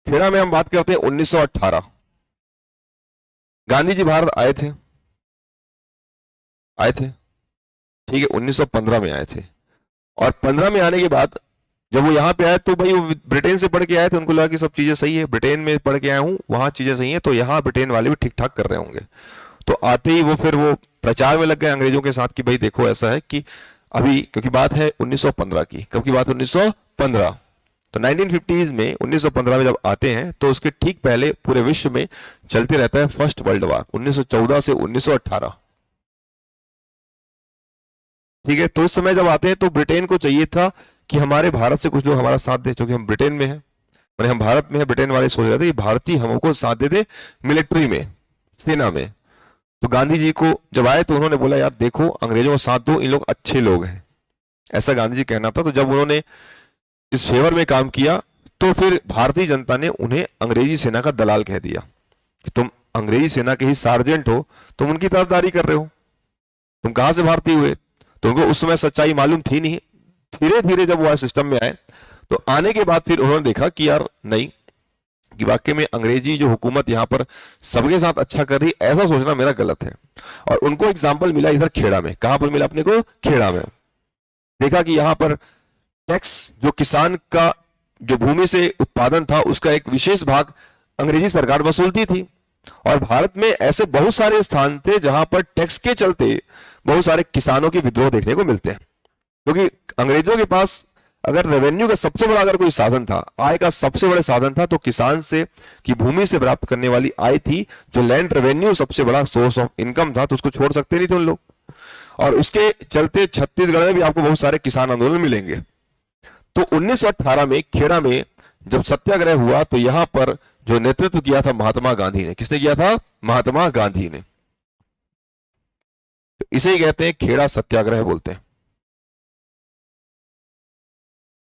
खेड़ा में हम बात करते हैं 1918। गांधी जी भारत आए थे, आए थे, ठीक है, 1915 में आए थे। और 15 में आने के बाद जब वो यहाँ पे आए तो भाई वो ब्रिटेन से पढ़ के आए थे, उनको लगा कि सब चीजें सही है, ब्रिटेन में पढ़ के आया हूँ, वहां चीजें सही है, तो यहाँ ब्रिटेन वाले भी ठीक ठाक कर रहे होंगे। तो आते ही वो फिर वो प्रचार में लग गए अंग्रेजों के साथ कि भाई देखो ऐसा है कि अभी, क्योंकि बात है 1915 की, कब की बात है, 1915। तो 1950s में 1915 में जब आते हैं तो उसके ठीक पहले पूरे विश्व में चलते रहता है फर्स्ट वर्ल्ड वॉर 1914 से 1918। ठीक है, तो उस समय जब आते हैं तो ब्रिटेन को चाहिए था कि हमारे भारत से कुछ लोग हमारा साथ दे, क्योंकि हम ब्रिटेन में हैं, मैंने हम भारत में हैं, ब्रिटेन वाले सोच रहे थे कि भारतीय हमको साथ दे दे मिलिट्री में, सेना में। तो गांधी जी को जब आए तो उन्होंने बोला यार देखो अंग्रेजों को साथ दो, इन लोग अच्छे लोग हैं, ऐसा गांधी जी कहना था। तो जब उन्होंने इस फेवर में काम किया तो फिर भारतीय जनता ने उन्हें अंग्रेजी सेना का दलाल कह दिया कि तुम अंग्रेजी सेना के ही सार्जेंट हो, तुम उनकी तरफदारी कर रहे हो, तुम कहां से भारतीय हुए। तो उनको उस समय सच्चाई मालूम थी नहीं। धीरे धीरे जब वो सिस्टम में आए तो आने के बाद फिर उन्होंने देखा कि यार नहीं, कि वाकई में अंग्रेजी जो हुकूमत यहाँ पर सबके साथ अच्छा कर रही, ऐसा सोचना मेरा गलत है। और उनको एग्जाम्पल मिला इधर खेड़ा में। कहां पर मिला अपने को? खेड़ा में। देखा कि यहाँ पर टैक्स जो किसान का जो भूमि से उत्पादन था उसका एक विशेष भाग अंग्रेजी सरकार वसूलती थी। और भारत में ऐसे बहुत सारे स्थान थे जहां पर टैक्स के चलते बहुत सारे किसानों की विद्रोह देखने को मिलते हैं, क्योंकि अंग्रेजों के पास अगर रेवेन्यू का सबसे बड़ा अगर कोई साधन था, आय का सबसे बड़ा साधन था, तो किसान से की भूमि से प्राप्त करने वाली आय थी, जो लैंड रेवेन्यू सबसे बड़ा सोर्स ऑफ इनकम था, तो उसको छोड़ सकते नहीं थे उन लोग। और उसके चलते छत्तीसगढ़ में भी आपको बहुत सारे किसान आंदोलन मिलेंगे। तो 1918 में खेड़ा में जब सत्याग्रह हुआ तो यहां पर जो नेतृत्व किया था महात्मा गांधी ने। किसने किया था? महात्मा गांधी ने। तो इसे ही कहते हैं खेड़ा सत्याग्रह बोलते हैं।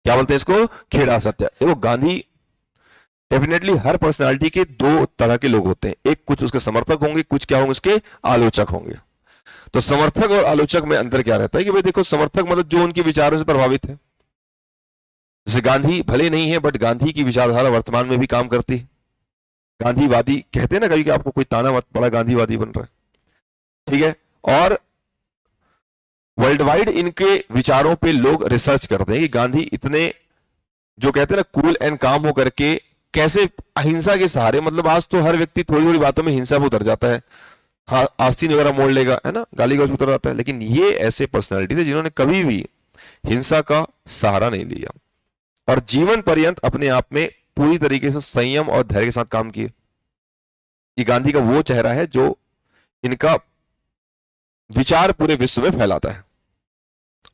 क्या बोलते हैं इसको? खेड़ा सत्याग्रह। देखो गांधी डेफिनेटली हर पर्सनालिटी के दो तरह के लोग होते हैं, एक कुछ उसके समर्थक होंगे, कुछ क्या होंगे उसके आलोचक होंगे। तो समर्थक और आलोचक में अंतर क्या रहता है कि भाई देखो समर्थक मतलब जो उनके विचारों से प्रभावित है। जैसे गांधी भले नहीं है बट गांधी की विचारधारा वर्तमान में भी काम करती है। गांधीवादी कहते हैं ना कभी कि आपको कोई ताना मत बड़ा गांधीवादी बन रहा है, ठीक है। और वर्ल्ड वाइड इनके विचारों पे लोग रिसर्च करते हैं कि गांधी इतने जो कहते हैं ना कूल एंड काम हो करके कैसे अहिंसा के सहारे, मतलब आज तो हर व्यक्ति थोड़ी थोड़ी बातों में हिंसा में उतर जाता है, हाँ आस्तीन वगैरह मोड़ लेगा, है ना, गाली गलौज उतर जाता है, लेकिन ये ऐसे पर्सनैलिटी थे जिन्होंने कभी भी हिंसा का सहारा नहीं लिया और जीवन पर्यंत अपने आप में पूरी तरीके से संयम और धैर्य के साथ काम किए। ये गांधी का वो चेहरा है जो इनका विचार पूरे विश्व में फैलाता है।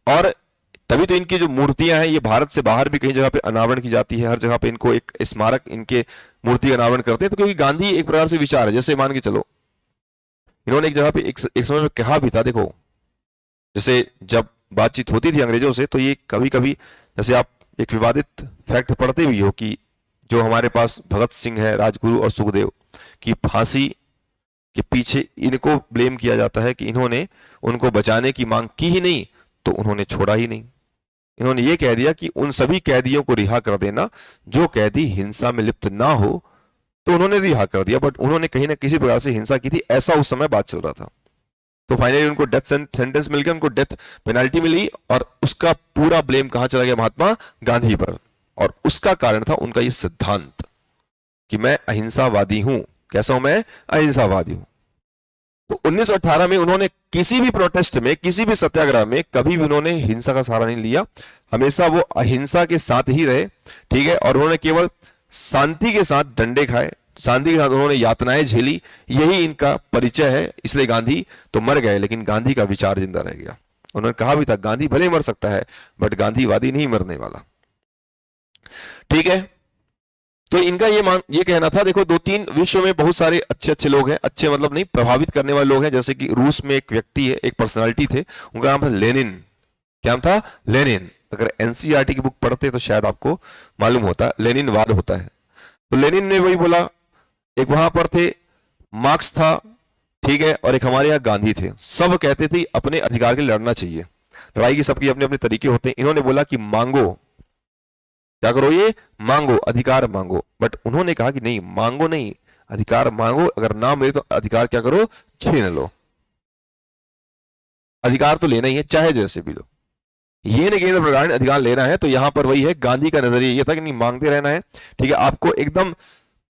और तभी तो इनकी जो मूर्तियां हैं ये भारत से बाहर भी कई जगह पे अनावरण की जाती है, हर जगह पे इनको एक स्मारक इनके मूर्ति अनावरण करते हैं। तो क्योंकि गांधी एक प्रकार से विचार है, जैसे मान के चलो इन्होंने एक जगह पे एक समय में कहा भी था, देखो जैसे जब बातचीत होती थी अंग्रेजों से तो ये कभी कभी, जैसे आप एक विवादित फैक्ट पढ़ते भी हो कि जो हमारे पास भगत सिंह है, राजगुरु और सुखदेव की फांसी के पीछे इनको ब्लेम किया जाता है कि इन्होंने उनको बचाने की मांग की ही नहीं तो उन्होंने छोड़ा ही नहीं। इन्होंने ये कह दिया कि उन सभी कैदियों को रिहा कर देना जो कैदी हिंसा में लिप्त ना हो, तो उन्होंने रिहा कर दिया, बट उन्होंने कहीं ना किसी प्रकार से हिंसा की थी, ऐसा उस समय बात चल रहा था। तो फाइनली उनको डेथ सेंटेंस मिल गया, उनको डेथ पेनल्टी मिली और उसका पूरा ब्लेम कहां चला गया? महात्मा गांधी पर। और उसका कारण था उनका ये सिद्धांत कि मैं अहिंसावादी हूं। कैसा हूं मैं? अहिंसावादी हूं। तो 1918 में उन्होंने किसी भी प्रोटेस्ट में, किसी भी सत्याग्रह में कभी भी उन्होंने हिंसा का सहारा नहीं लिया, हमेशा वो अहिंसा के साथ ही रहे, ठीक है। और उन्होंने केवल शांति के साथ डंडे खाए, शांति के साथ उन्होंने यातनाएं झेली, यही इनका परिचय है। इसलिए गांधी तो मर गए लेकिन गांधी का विचार जिंदा रह गया। उन्होंने कहा भी था गांधी भले मर सकता है बट गांधीवादी नहीं मरने वाला, ठीक है। तो इनका ये कहना था, देखो दो तीन विश्व में बहुत सारे अच्छे अच्छे लोग हैं, अच्छे मतलब नहीं प्रभावित करने वाले लोग हैं, जैसे कि रूस में एक व्यक्ति है, एक पर्सनालिटी थे, उनका नाम था लेनिन। क्या नाम था? लेनिन। अगर एनसीईआरटी की बुक पढ़ते तो शायद आपको मालूम होता, लेनिनवाद होता है। तो लेनिन ने वही बोला, एक वहां पर थे मार्क्स था, ठीक है, और एक हमारे यहाँ गांधी थे। सब कहते थे अपने अधिकार के लिए लड़ना चाहिए, लड़ाई की सबके अपने अपने तरीके होते हैं। इन्होंने बोला कि मांगो, क्या करो? ये मांगो, अधिकार मांगो। बट उन्होंने कहा कि नहीं, मांगो नहीं, अधिकार मांगो, अगर ना मिले तो अधिकार क्या करो? छीन लो। अधिकार तो लेना ही है, चाहे जैसे भी लो। ये नहीं केंद्र सरकार ने अधिकार लेना है, तो यहां पर वही है, गांधी का नजरिया ये था कि नहीं, मांगते रहना है। ठीक है, आपको एकदम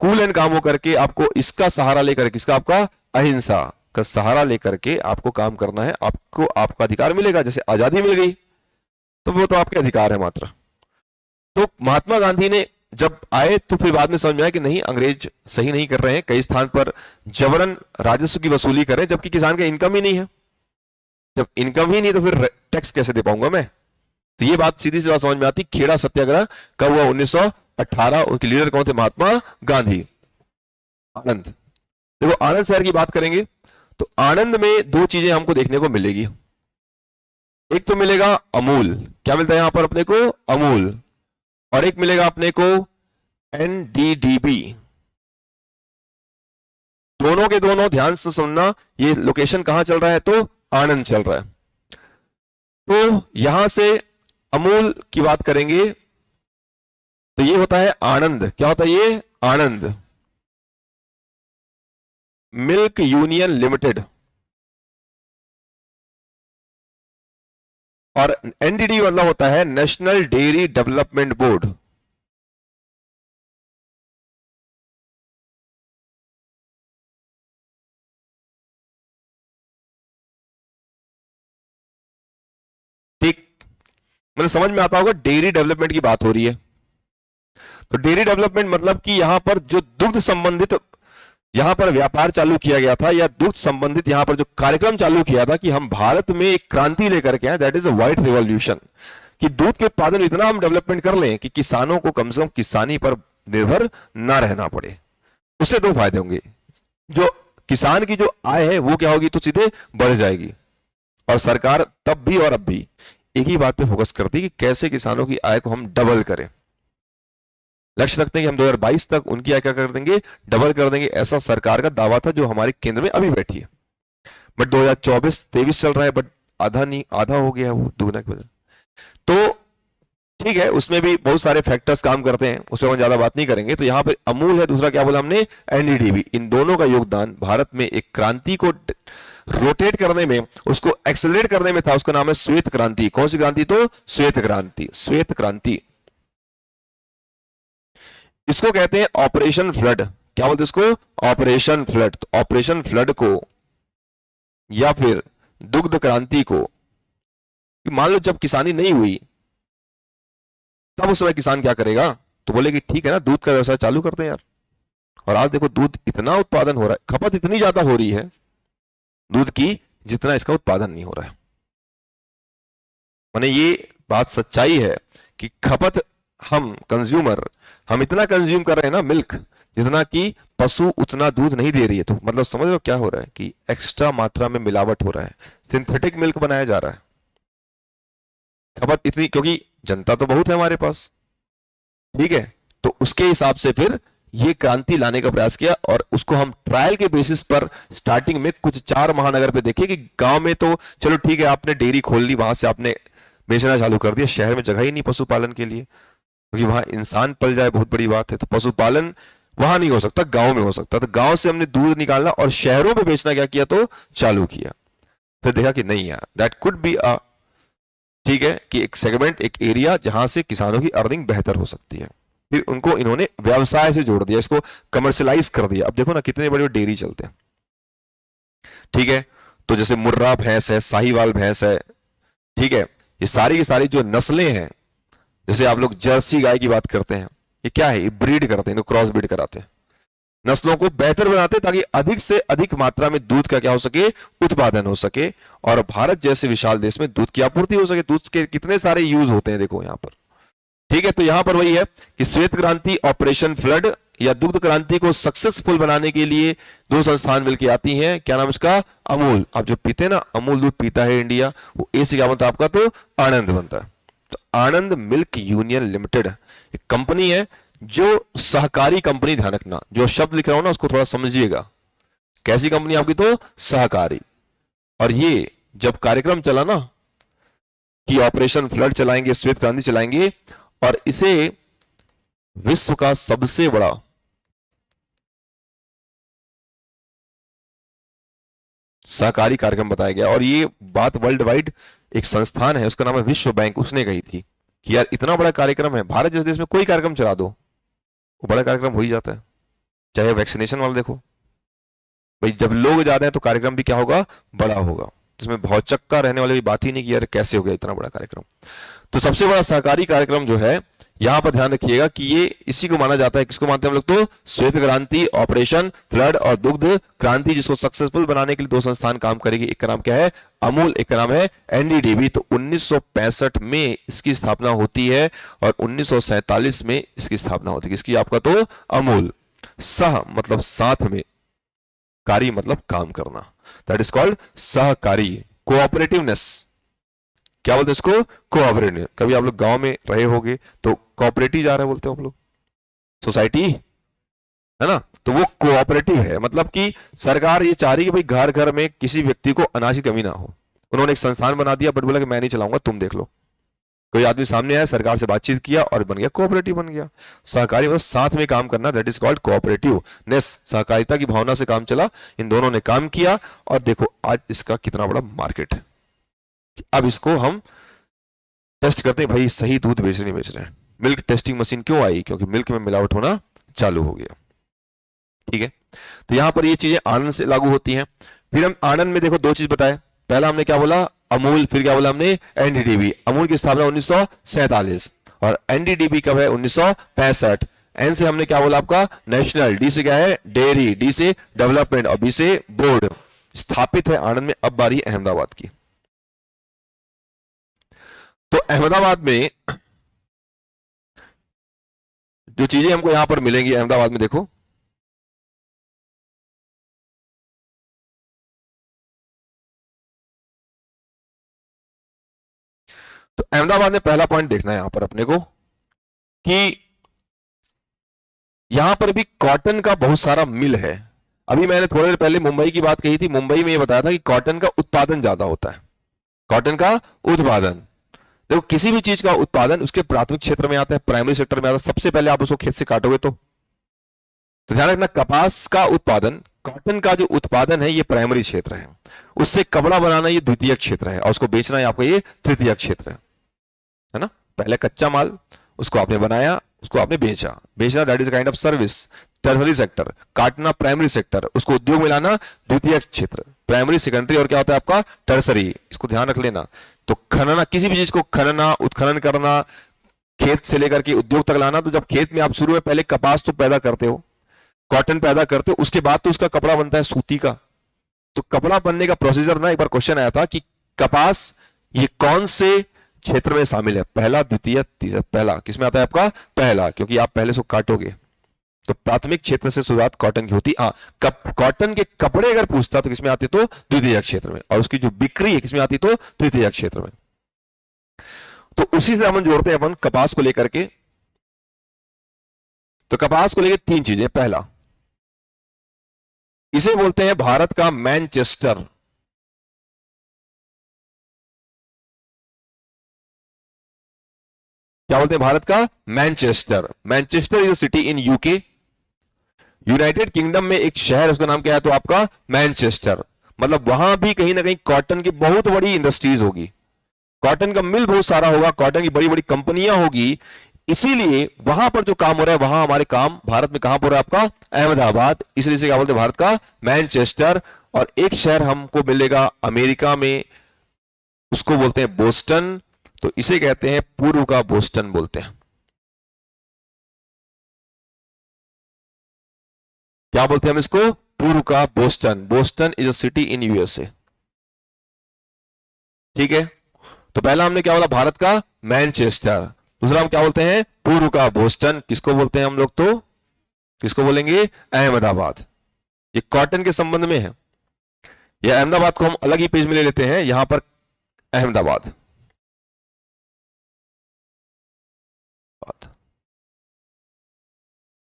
कूल एंड काम होकर के आपको इसका सहारा लेकर, किसका, आपका अहिंसा का सहारा लेकर के आपको काम करना है, आपको आपका अधिकार मिलेगा। जैसे आजादी मिल गई तो वो तो आपके अधिकार है मात्र। तो महात्मा गांधी ने जब आए तो फिर बाद में समझ में आया कि नहीं, अंग्रेज सही नहीं कर रहे हैं, कई स्थान पर जबरन राजस्व की वसूली कर रहे हैं, जबकि किसान का इनकम ही नहीं है। जब इनकम ही नहीं तो फिर टैक्स कैसे दे पाऊंगा मैं। तो ये बात सीधी सी बात समझ में आती। खेड़ा सत्याग्रह कब हुआ, 1918। उनके लीडर कौन थे, महात्मा गांधी। आनंद, देखो आनंद शहर की बात करेंगे तो आनंद में दो चीजें हमको देखने को मिलेगी। एक तो मिलेगा अमूल, क्या मिलता है यहां पर अपने को, अमूल। और एक मिलेगा अपने को एनडीडीबी। दोनों के दोनों ध्यान से सुनना, ये लोकेशन कहां चल रहा है, तो आनंद चल रहा है। तो यहां से अमूल की बात करेंगे तो ये होता है आनंद। क्या होता है ये, आनंद मिल्क यूनियन लिमिटेड। और एनडीडी मतलब होता है नेशनल डेयरी डेवलपमेंट बोर्ड। ठीक, मतलब समझ में आता होगा, डेयरी डेवलपमेंट की बात हो रही है। तो डेयरी डेवलपमेंट मतलब कि यहां पर जो दुग्ध संबंधित यहां पर व्यापार चालू किया गया था, या दुग्ध संबंधित यहां पर जो कार्यक्रम चालू किया था कि हम भारत में एक क्रांति लेकर के आए, that is a white revolution. कि दूध के उत्पादन इतना हम डेवलपमेंट कर लें कि किसानों को कम से कम किसानी पर निर्भर ना रहना पड़े। उससे दो फायदे होंगे, जो किसान की जो आय है वो क्या होगी, तो सीधे बढ़ जाएगी। और सरकार तब भी और अब भी एक ही बात पे फोकस करती है कि कैसे किसानों की आय को हम डबल करें। लक्ष्य रखते हैं कि हम 2022 तक उनकी आय क्या कर देंगे, डबल कर देंगे। ऐसा सरकार का दावा था जो हमारे केंद्र में अभी बैठी है। बट 2024-23 चल रहा है, बट आधा नहीं, आधा हो गया वो, दुगना की वजह। तो ठीक है, उसमें भी बहुत सारे फैक्टर्स काम करते हैं, उस पर हम ज्यादा बात नहीं करेंगे। तो यहां पे अमूल है, दूसरा क्या बोला हमने, एनडीडीबी। इन दोनों का योगदान भारत में एक क्रांति को रोटेट करने में, उसको एक्सेलरेट करने में था। उसका नाम है श्वेत क्रांति। कौन सी क्रांति, तो श्वेत क्रांति। श्वेत क्रांति इसको कहते हैं ऑपरेशन फ्लड। क्या बोलते हैं इसको, ऑपरेशन फ्लड। तो ऑपरेशन फ्लड को या फिर दुग्ध क्रांति को, मान लो जब किसानी नहीं हुई तब उस समय किसान क्या करेगा, तो बोले कि ठीक है ना, दूध का व्यवसाय चालू करते हैं यार। और आज देखो दूध इतना उत्पादन हो रहा है, खपत इतनी ज्यादा हो रही है दूध की, जितना इसका उत्पादन नहीं हो रहा है। माने ये बात सच्चाई है कि खपत, हम कंज्यूमर, हम इतना कंज्यूम कर रहे हैं ना मिल्क, जितना कि पशु उतना दूध नहीं दे रही है। तो मतलब समझ लो क्या हो रहा है कि एक्स्ट्रा मात्रा में मिलावट हो रहा है, सिंथेटिक मिल्क बनाया जा रहा है। खपत इतनी, क्योंकि जनता तो बहुत है हमारे पास, ठीक है। तो उसके हिसाब से फिर ये क्रांति लाने का प्रयास किया, और उसको हम ट्रायल के बेसिस पर स्टार्टिंग में कुछ 4 महानगर पे देखिए कि गांव में तो चलो ठीक है, आपने डेयरी खोल ली, वहां से आपने बेचना चालू कर दिया। शहर में जगह ही नहीं पशुपालन के लिए, क्योंकि वहां इंसान पल जाए बहुत बड़ी बात है। तो पशुपालन वहां नहीं हो सकता, गांव में हो सकता। तो गांव से हमने दूध निकालना और शहरों में बेचना क्या किया, तो चालू किया। फिर देखा कि नहीं यार, दैट कुड बी अ, ठीक है, कि एक सेगमेंट, एक एरिया जहां से किसानों की अर्निंग बेहतर हो सकती है। फिर उनको इन्होंने व्यवसाय से जोड़ दिया, इसको कमर्शियलाइज कर दिया। अब देखो ना कितने बड़े डेयरी चलते हैं, ठीक है। तो जैसे मुर्रा भैंस है, साहीवाल भैंस है, ठीक है, ये सारी की सारी जो नस्लें हैं, जैसे आप लोग जर्सी गाय की बात करते हैं, ये क्या है, ये ब्रीड करते हैं, इनको क्रॉस ब्रीड कराते हैं, नस्लों को बेहतर बनाते हैं, ताकि अधिक से अधिक मात्रा में दूध का क्या हो सके, उत्पादन हो सके, और भारत जैसे विशाल देश में दूध की आपूर्ति हो सके। दूध के कितने सारे यूज होते हैं देखो यहां पर, ठीक है। तो यहां पर वही है कि श्वेत क्रांति, ऑपरेशन फ्लड या दुग्ध क्रांति को सक्सेसफुल बनाने के लिए दो संस्थान मिलकर आती हैं। क्या नाम इसका, अमूल। आप जो पीते हैं ना, अमूल दूध पीता है इंडिया, वो ए से क्या बनता है आपका, तो आनंद बनता है। तो आनंद मिल्क यूनियन लिमिटेड एक कंपनी है, जो सहकारी कंपनी, ध्यान रखना जो शब्द लिख रहा हूं ना उसको थोड़ा समझिएगा। कैसी कंपनी आपकी, तो सहकारी। और ये जब कार्यक्रम चला ना कि ऑपरेशन फ्लड चलाएंगे, श्वेत क्रांति चलाएंगे, और इसे विश्व का सबसे बड़ा सहकारी कार्यक्रम बताया गया। और ये बात वर्ल्ड वाइड एक संस्थान है, उसका नाम है विश्व बैंक, उसने कही थी कि यार इतना बड़ा कार्यक्रम है, भारत जैसे देश में कोई कार्यक्रम चला दो वो बड़ा कार्यक्रम हो ही जाता है। चाहे वैक्सीनेशन वाला देखो भाई, जब लोग ज्यादा हैं तो कार्यक्रम भी क्या होगा, बड़ा होगा। इसमें बहुत चक्का रहने वाली बात ही नहीं कि यार कैसे हो गया इतना बड़ा कार्यक्रम। तो सबसे बड़ा सहकारी कार्यक्रम जो है, यहां पर ध्यान रखिएगा कि ये इसी को माना जाता है, किसको मानते हैं हम लोग, तो श्वेत क्रांति, ऑपरेशन फ्लड और दुग्ध क्रांति, जिसको सक्सेसफुल बनाने के लिए दो संस्थान काम करेगी। एक का नाम क्या है, अमूल, एक का नाम है एनडीडीबी। तो 1965 में इसकी स्थापना होती है और 1947 में इसकी स्थापना होती है। किसकी, आपका तो अमूल। सह मतलब साथ में, कारी मतलब काम करना, दैट इज कॉल्ड सहकारी, कोऑपरेटिवनेस। क्या बोलते हैं इसको, कोऑपरेटिव। कभी आप लोग गांव में रहे होंगे तो कोऑपरेटिव जा रहे बोलते हो आप लोग, सोसाइटी है ना, तो वो कोऑपरेटिव है। मतलब कि सरकार ये चाह रही कि भाई घर घर में किसी व्यक्ति को अनाज की कमी ना हो। उन्होंने एक संस्थान बना दिया, बट बोला कि मैं नहीं चलाऊंगा, तुम देख लो। कोई आदमी सामने आया, सरकार से बातचीत किया और बन गया कोऑपरेटिव, बन गया सहकारी। मतलब साथ में काम करना, दैट इज कॉल्ड कोऑपरेटिवनेस। सहकारिता की भावना से काम चला, इन दोनों ने काम किया और देखो आज इसका कितना बड़ा मार्केट है। अब इसको हम टेस्ट करते हैं, भाई सही दूध बेच रहे नहीं बेच रहे हैं। मिल्क टेस्टिंग मशीन क्यों आई, क्योंकि मिल्क में मिलावट होना चालू हो गया। ठीक है, तो यहां पर ये चीजें आनंद से लागू होती हैं। फिर हम आनंद में देखो दो चीज बताए। पहला हमने क्या बोला, अमूल, फिर क्या बोला हमने, एनडीडीबी। अमूल की स्थापना 1947 और एनडीडीबी कब है, 1965। एन से हमने क्या बोला आपका, नेशनल। डी से क्या है, डेयरी। डी से डेवलपमेंट और बी से बोर्ड। स्थापित है आनंद में। अब बारी अहमदाबाद की। तो अहमदाबाद में जो चीजें हमको यहां पर मिलेंगी अहमदाबाद में, देखो तो अहमदाबाद में पहला पॉइंट देखना है यहां पर अपने को कि यहां पर भी कॉटन का बहुत सारा मिल है। अभी मैंने थोड़ी देर पहले मुंबई की बात कही थी, मुंबई में ये बताया था कि कॉटन का उत्पादन ज्यादा होता है। कॉटन का उत्पादन, देखो किसी भी चीज का उत्पादन उसके प्राथमिक क्षेत्र में आता है, प्राइमरी सेक्टर में आता है। सबसे पहले आप उसको खेत से काटोगे तो ध्यान रखना, कपास का उत्पादन, कॉटन का जो उत्पादन है ये प्राइमरी क्षेत्र है, उससे कपड़ा बनाना ये द्वितीय क्षेत्र है और उसको बेचना है आपका ये तृतीय क्षेत्र है ना। पहले कच्चा माल, उसको आपने बनाया, उसको आपने बेचा। बेचना that is kind of service, tertiary sector. काटना प्राइमरी सेक्टर, उसको उद्योग में लाना द्वितीय क्षेत्र। प्राइमरी, सेकेंडरी और क्या होता है आपका टर्सरी, इसको ध्यान रख लेना। तो खनना, किसी भी चीज को खनना, उत्खनन करना, खेत से लेकर के उद्योग तक लाना। तो जब खेत में आप शुरू में पहले कपास तो पैदा करते हो, कॉटन पैदा करते हो, उसके बाद तो उसका कपड़ा बनता है सूती का। तो कपड़ा बनने का प्रोसीजर ना, एक बार क्वेश्चन आया था कि कपास ये कौन से क्षेत्र में शामिल है, पहला, द्वितीय, तीसरा। पहला किसमें आता है आपका, पहला, क्योंकि आप पहले से काटोगे। तो प्राथमिक क्षेत्र से शुरुआत कॉटन की होती। कॉटन के कपड़े अगर पूछता तो किसमें आते, तो द्वितीय क्षेत्र में। और उसकी जो बिक्री है किसमें आती, तो तृतीय क्षेत्र में। तो उसी से हम जोड़ते हैं अपन कपास को लेकर के। तो कपास को लेकर तीन चीजें। पहला, इसे बोलते हैं भारत का मैनचेस्टर। क्या बोलते हैं, भारत का Manchester. Manchester is a city in UK, United kingdom में एक शहर, उसका नाम क्या है, तो आपका मैनचेस्टर। मतलब वहां भी कहीं ना कहीं कॉटन की बहुत बड़ी इंडस्ट्रीज होगी, कॉटन का मिल बहुत सारा होगा, कॉटन की बड़ी बड़ी कंपनियां होगी। इसीलिए वहां पर जो काम हो रहा है, वहां हमारे काम भारत में कहां पर हो रहा है आपका, अहमदाबाद। इसलिए से क्या बोलते हैं, भारत का मैनचेस्टर। और एक शहर हमको मिलेगा अमेरिका में, उसको बोलते हैं बोस्टन। तो इसे कहते हैं पूर्व का बोस्टन बोलते हैं। क्या बोलते हैं हम इसको, पूर्व का Boston. Boston is a city in USA. ठीक है, तो पहला हमने क्या बोला, भारत का मैनचेस्टर। दूसरा हम क्या बोलते हैं, पूर्व का बोस्टन। किसको बोलते हैं हम लोग, तो किसको बोलेंगे, अहमदाबाद। ये कॉटन के संबंध में है। ये अहमदाबाद को हम अलग ही पेज में ले लेते हैं, यहां पर अहमदाबाद।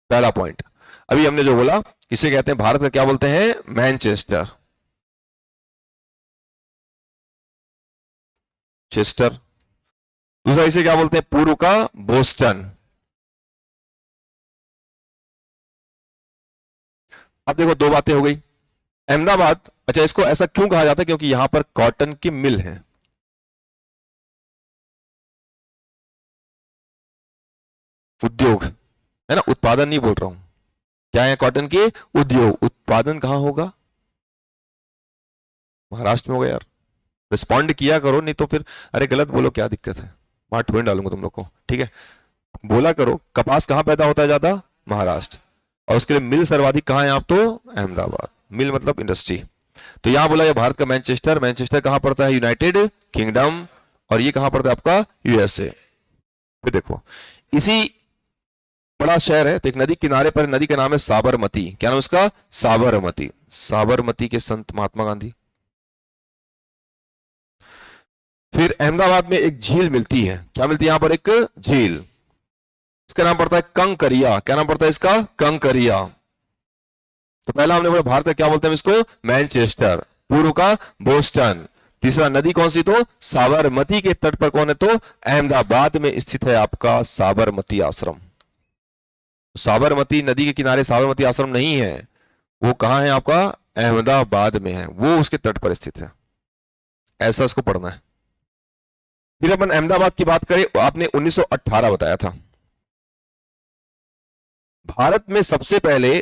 पहला पॉइंट अभी हमने जो बोला, इसे कहते हैं भारत का क्या बोलते हैं, मैनचेस्टर। चेस्टर। दूसरा इसे क्या बोलते हैं, पूर्व का बोस्टन। अब देखो दो बातें हो गई, अहमदाबाद, अच्छा इसको ऐसा क्यों कहा जाता है? क्योंकि यहां पर कॉटन की मिल है। उद्योग है ना, उत्पादन नहीं बोल रहा हूं। क्या है? कॉटन के उद्योग। उत्पादन कहां होगा? महाराष्ट्र में होगा यार। रिस्पॉन्ड किया करो, नहीं तो फिर अरे गलत बोलो, क्या दिक्कत है? मार ठोड़ डालूंगा तुम लोग को, ठीक है? बोला करो। कपास कहां पैदा होता है ज्यादा? महाराष्ट्र। और उसके लिए मिल सर्वाधिक कहां है आप? तो अहमदाबाद। मिल मतलब इंडस्ट्री। तो यहां बोला ये भारत का मैनचेस्टर। मैनचेस्टर कहां पड़ता है? United kingdom. और ये कहां पड़ता है आपका? यूएसए। फिर देखो, इसी बड़ा शहर है तो एक नदी किनारे पर, नदी का नाम है साबरमती। क्या नाम उसका? साबरमती। साबरमती के संत महात्मा गांधी। फिर अहमदाबाद में एक झील मिलती है। क्या मिलती है यहां पर? एक झील। इसका नाम पड़ता है कंकरिया। क्या नाम पड़ता है इसका? कंकरिया। तो पहला हमने बोला भारत का क्या बोलते हैं इसको? मैनचेस्टर। पूर्व का बोस्टन। तीसरा नदी कौन सी? तो साबरमती के तट पर कौन है? तो अहमदाबाद में स्थित है आपका साबरमती आश्रम। साबरमती नदी के किनारे साबरमती आश्रम नहीं है, वो कहां है आपका? अहमदाबाद में है, वो उसके तट पर स्थित है। ऐसा इसको पढ़ना है। फिर अपन अहमदाबाद की बात करें, आपने 1918 बताया था। भारत में सबसे पहले,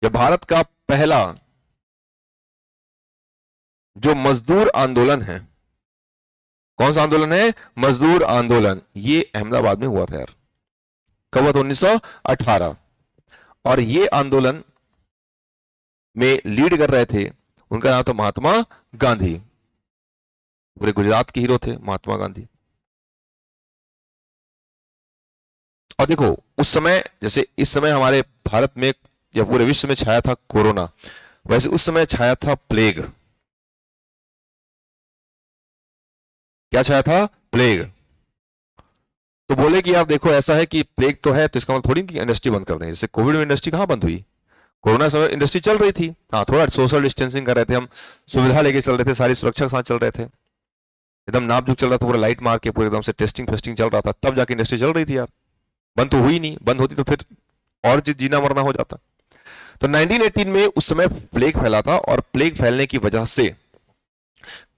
जब भारत का पहला जो मजदूर आंदोलन है, कौन सा आंदोलन है? मजदूर आंदोलन। ये अहमदाबाद में हुआ था यार। कब हुआ था? 1918। और ये आंदोलन में लीड कर रहे थे, उनका नाम था महात्मा गांधी। पूरे गुजरात के हीरो थे महात्मा गांधी। और देखो, उस समय जैसे इस समय हमारे भारत में या पूरे विश्व में छाया था कोरोना, वैसे उस समय छाया था प्लेग। क्या छाया था? प्लेग। तो बोले कि आप देखो ऐसा है कि प्लेग तो है, तो इसका मतलब थोड़ी कि इंडस्ट्री बंद कर दें। जैसे कोविड में इंडस्ट्री कहां बंद हुई? कोरोना समय इंडस्ट्री चल रही थी। हाँ, थोड़ा सोशल डिस्टेंसिंग कर रहे थे हम, सुविधा लेके चल रहे थे, सारी सुरक्षा के साथ चल रहे थे, एकदम नाप झुक चल रहा था, पूरा लाइट मार के पूरे एकदम से टेस्टिंग फेस्टिंग चल रहा था, तब जाके इंडस्ट्री चल रही थी यार। बंद तो हुई नहीं, बंद होती तो फिर और जीना मरना हो जाता। तो 1918 में उस समय प्लेग फैला था, और प्लेग फैलने की वजह से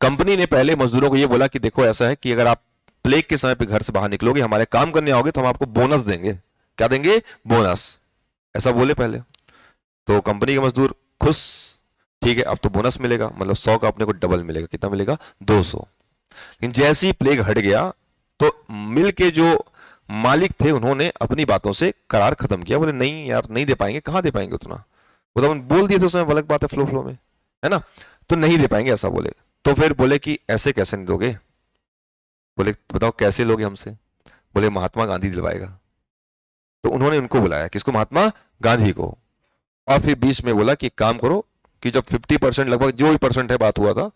कंपनी ने पहले मजदूरों को यह बोला कि देखो ऐसा है कि अगर आप प्लेग के समय पे घर से बाहर निकलोगे, हमारे काम करने आओगे, तो हम आपको बोनस देंगे। क्या देंगे? बोनस। ऐसा बोले पहले। तो कंपनी के मजदूर खुश, ठीक है अब तो बोनस मिलेगा, मतलब 100 का अपने को डबल मिलेगा। कितना मिलेगा? 200। लेकिन जैसे ही प्लेग हट गया, तो मिल के जो मालिक थे उन्होंने अपनी बातों से करार खत्म किया। बोले नहीं यार, नहीं दे पाएंगे। कहां दे पाएंगे उतना? वो तो बोल दिए थे उसमें, अलग बात है, फ्लो फ्लो में, है ना? तो नहीं दे पाएंगे ऐसा बोले। तो फिर बोले कि ऐसे कैसे नहीं दोगे? बोले बताओ कैसे लोगे हमसे? बोले महात्मा गांधी दिलवाएगा। तो उन्होंने उनको बुलाया, किसको? महात्मा गांधी को। और फिर बीच में बोला कि एक काम करो कि जब 50% लगभग जो भी परसेंट है बात हुआ था,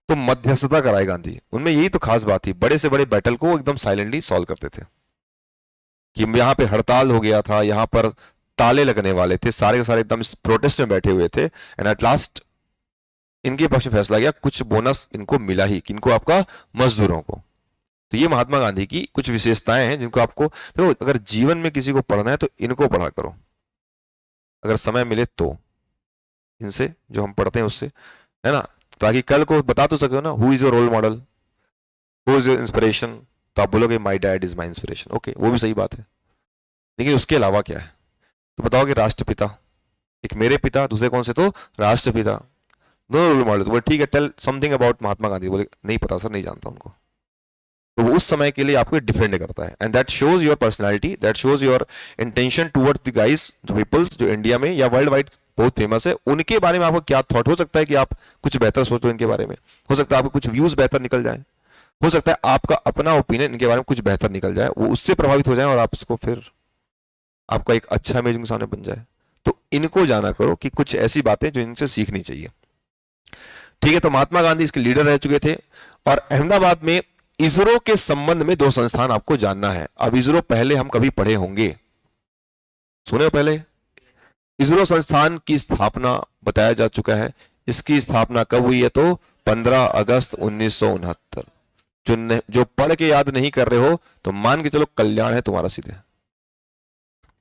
तो मध्यस्थता कराए गांधी। उनमें यही तो खास बात थी, बड़े से बड़े बैटल को एकदम साइलेंटली सॉल्व करते थे। कि यहां पे हड़ताल हो गया था, यहां पर ताले लगने वाले थे, सारे के सारे एकदम प्रोटेस्ट में बैठे हुए थे, एंड एट लास्ट इनके पक्ष में फैसला गया, कुछ बोनस इनको मिला ही। किनको? आपका मजदूरों को। तो ये महात्मा गांधी की कुछ विशेषताएं हैं जिनको आपको देखो, अगर जीवन में किसी को पढ़ना है तो इनको पढ़ा करो, अगर समय मिले तो। इनसे जो हम पढ़ते हैं उससे, है ना, ताकि कल को बता तो सको ना, who is your role model, who is your inspiration. तो आप बोलोगे my dad is my inspiration. Okay, वो भी सही बात है, लेकिन उसके अलावा क्या है? तो बताओगे राष्ट्रपिता, एक मेरे पिता, दूसरे कौन से? तो राष्ट्रपिता, दोनों रोल मॉडल। तो बोले ठीक है, tell something about Mahatma Gandhi. बोले नहीं पता सर, नहीं जानता उनको। तो वो उस समय के लिए आपको डिफेंड करता है, and that shows your personality, that shows your intention towards the guys, जो पीपल्स जो इंडिया में या वर्ल्ड वाइड बहुत फेमस है, उनके बारे में आपको क्या थॉट। हो सकता है कि आप कुछ बेहतर सोचो इनके बारे में, हो सकता है आपको कुछ व्यूज बेहतर निकल जाए, हो सकता है आपका अपना ओपिनियन इनके बारे में कुछ बेहतर निकल जाए, वो उससे प्रभावित हो जाए और आप उसको फिर आपका एक अच्छा इमेज उनके सामने बन जाए। तो इनको जाना करो कि कुछ ऐसी बातें जो इनसे सीखनी चाहिए। ठीक है, तो महात्मा गांधी इसके लीडर रह चुके थे। और अहमदाबाद में इसरो के संबंध में दो संस्थान आपको जानना है। अब इसरो पहले हम कभी पढ़े होंगे, सुने हो पहले? इसरो संस्थान की स्थापना बताया जा चुका है। इसकी स्थापना कब हुई है? तो 15 अगस्त 1969। जो पढ़ के याद नहीं कर रहे हो तो मान के चलो कल्याण है तुम्हारा सीधे।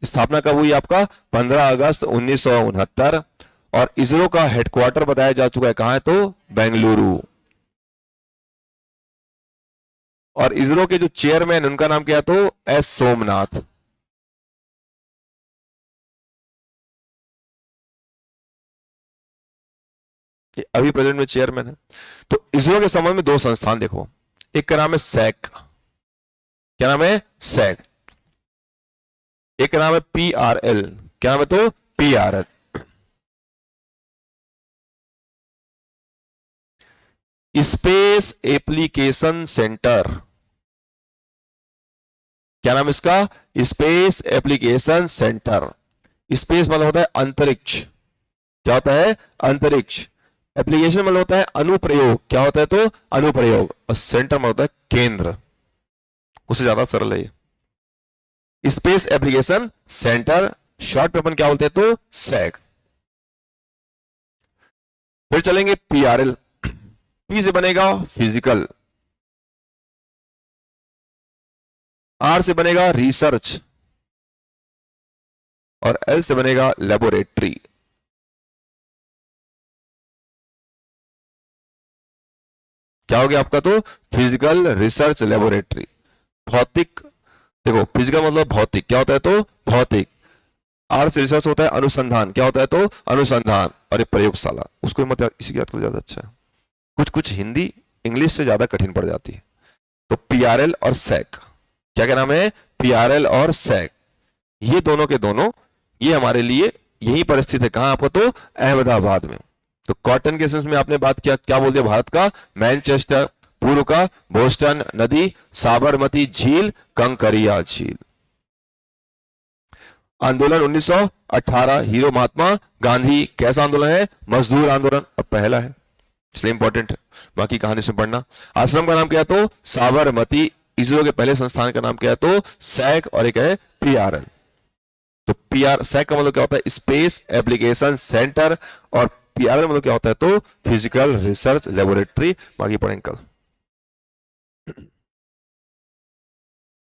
स्थापना कब हुई आपका 15 अगस्त 1969। और इसरो का हेडक्वार्टर बताया जा चुका है कहां है, तो बेंगलुरु। और इसरो के जो चेयरमैन उनका नाम क्या है, तो एस सोमनाथ। ये अभी प्रेजेंट में चेयरमैन है। तो इसरो के संबंध में दो संस्थान देखो, एक का नाम है सैक, क्या नाम है, सैक। एक का नाम है PRL, क्या नाम है, तो PRL। स्पेस एप्लीकेशन सेंटर, क्या नाम इसका, स्पेस एप्लीकेशन सेंटर। स्पेस मतलब होता है अंतरिक्ष, क्या होता है, अंतरिक्ष। एप्लीकेशन मतलब होता है अनुप्रयोग, क्या होता है, तो अनुप्रयोग। और सेंटर मतलब होता है केंद्र, उससे ज्यादा सरल है ये। स्पेस एप्लीकेशन सेंटर, शॉर्ट में अपन क्या बोलते हैं, तो सैग। फिर चलेंगे PRL। P से बनेगा फिजिकल, R से बनेगा रिसर्च, और L से बनेगा लेबोरेटरी। क्या हो गया आपका, तो फिजिकल, रिसर्च, लेबोरेटरी। भौतिक, देखो फिजिकल मतलब भौतिक, क्या होता है, तो भौतिक। R से रिसर्च होता है अनुसंधान, क्या होता है, तो अनुसंधान। और ये प्रयोगशाला, उसको मत इसी की याद करो, ज्यादा अच्छा है। कुछ कुछ हिंदी इंग्लिश से ज्यादा कठिन पड़ जाती है। तो PRL और सैक, क्या क्या नाम है, PRL और सैक, ये दोनों के दोनों ये हमारे लिए यही परिस्थिति है, कहां आपको, तो अहमदाबाद में। तो कॉटन के सेंस में आपने बात किया, क्या बोल दिया, भारत का मैनचेस्टर, पूर्व का बोस्टन नदी, साबरमती झील, कंकरिया झील। आंदोलन 1918, हीरो महात्मा गांधी, कैसा आंदोलन है, मजदूर आंदोलन, और पहला है इसलिए इंपॉर्टेंट है, बाकी कहानी से पढ़ना। आश्रम का नाम क्या है, तो साबरमती। इसरो के पहले संस्थान का नाम क्या है, तो सैक, और एक है PRL। तो सैक का मतलब क्या होता है, स्पेस एप्लीकेशन सेंटर, और PRL मतलब क्या होता है, तो फिजिकल रिसर्च लेबोरेटरी। बाकी पढ़ेंगे कल।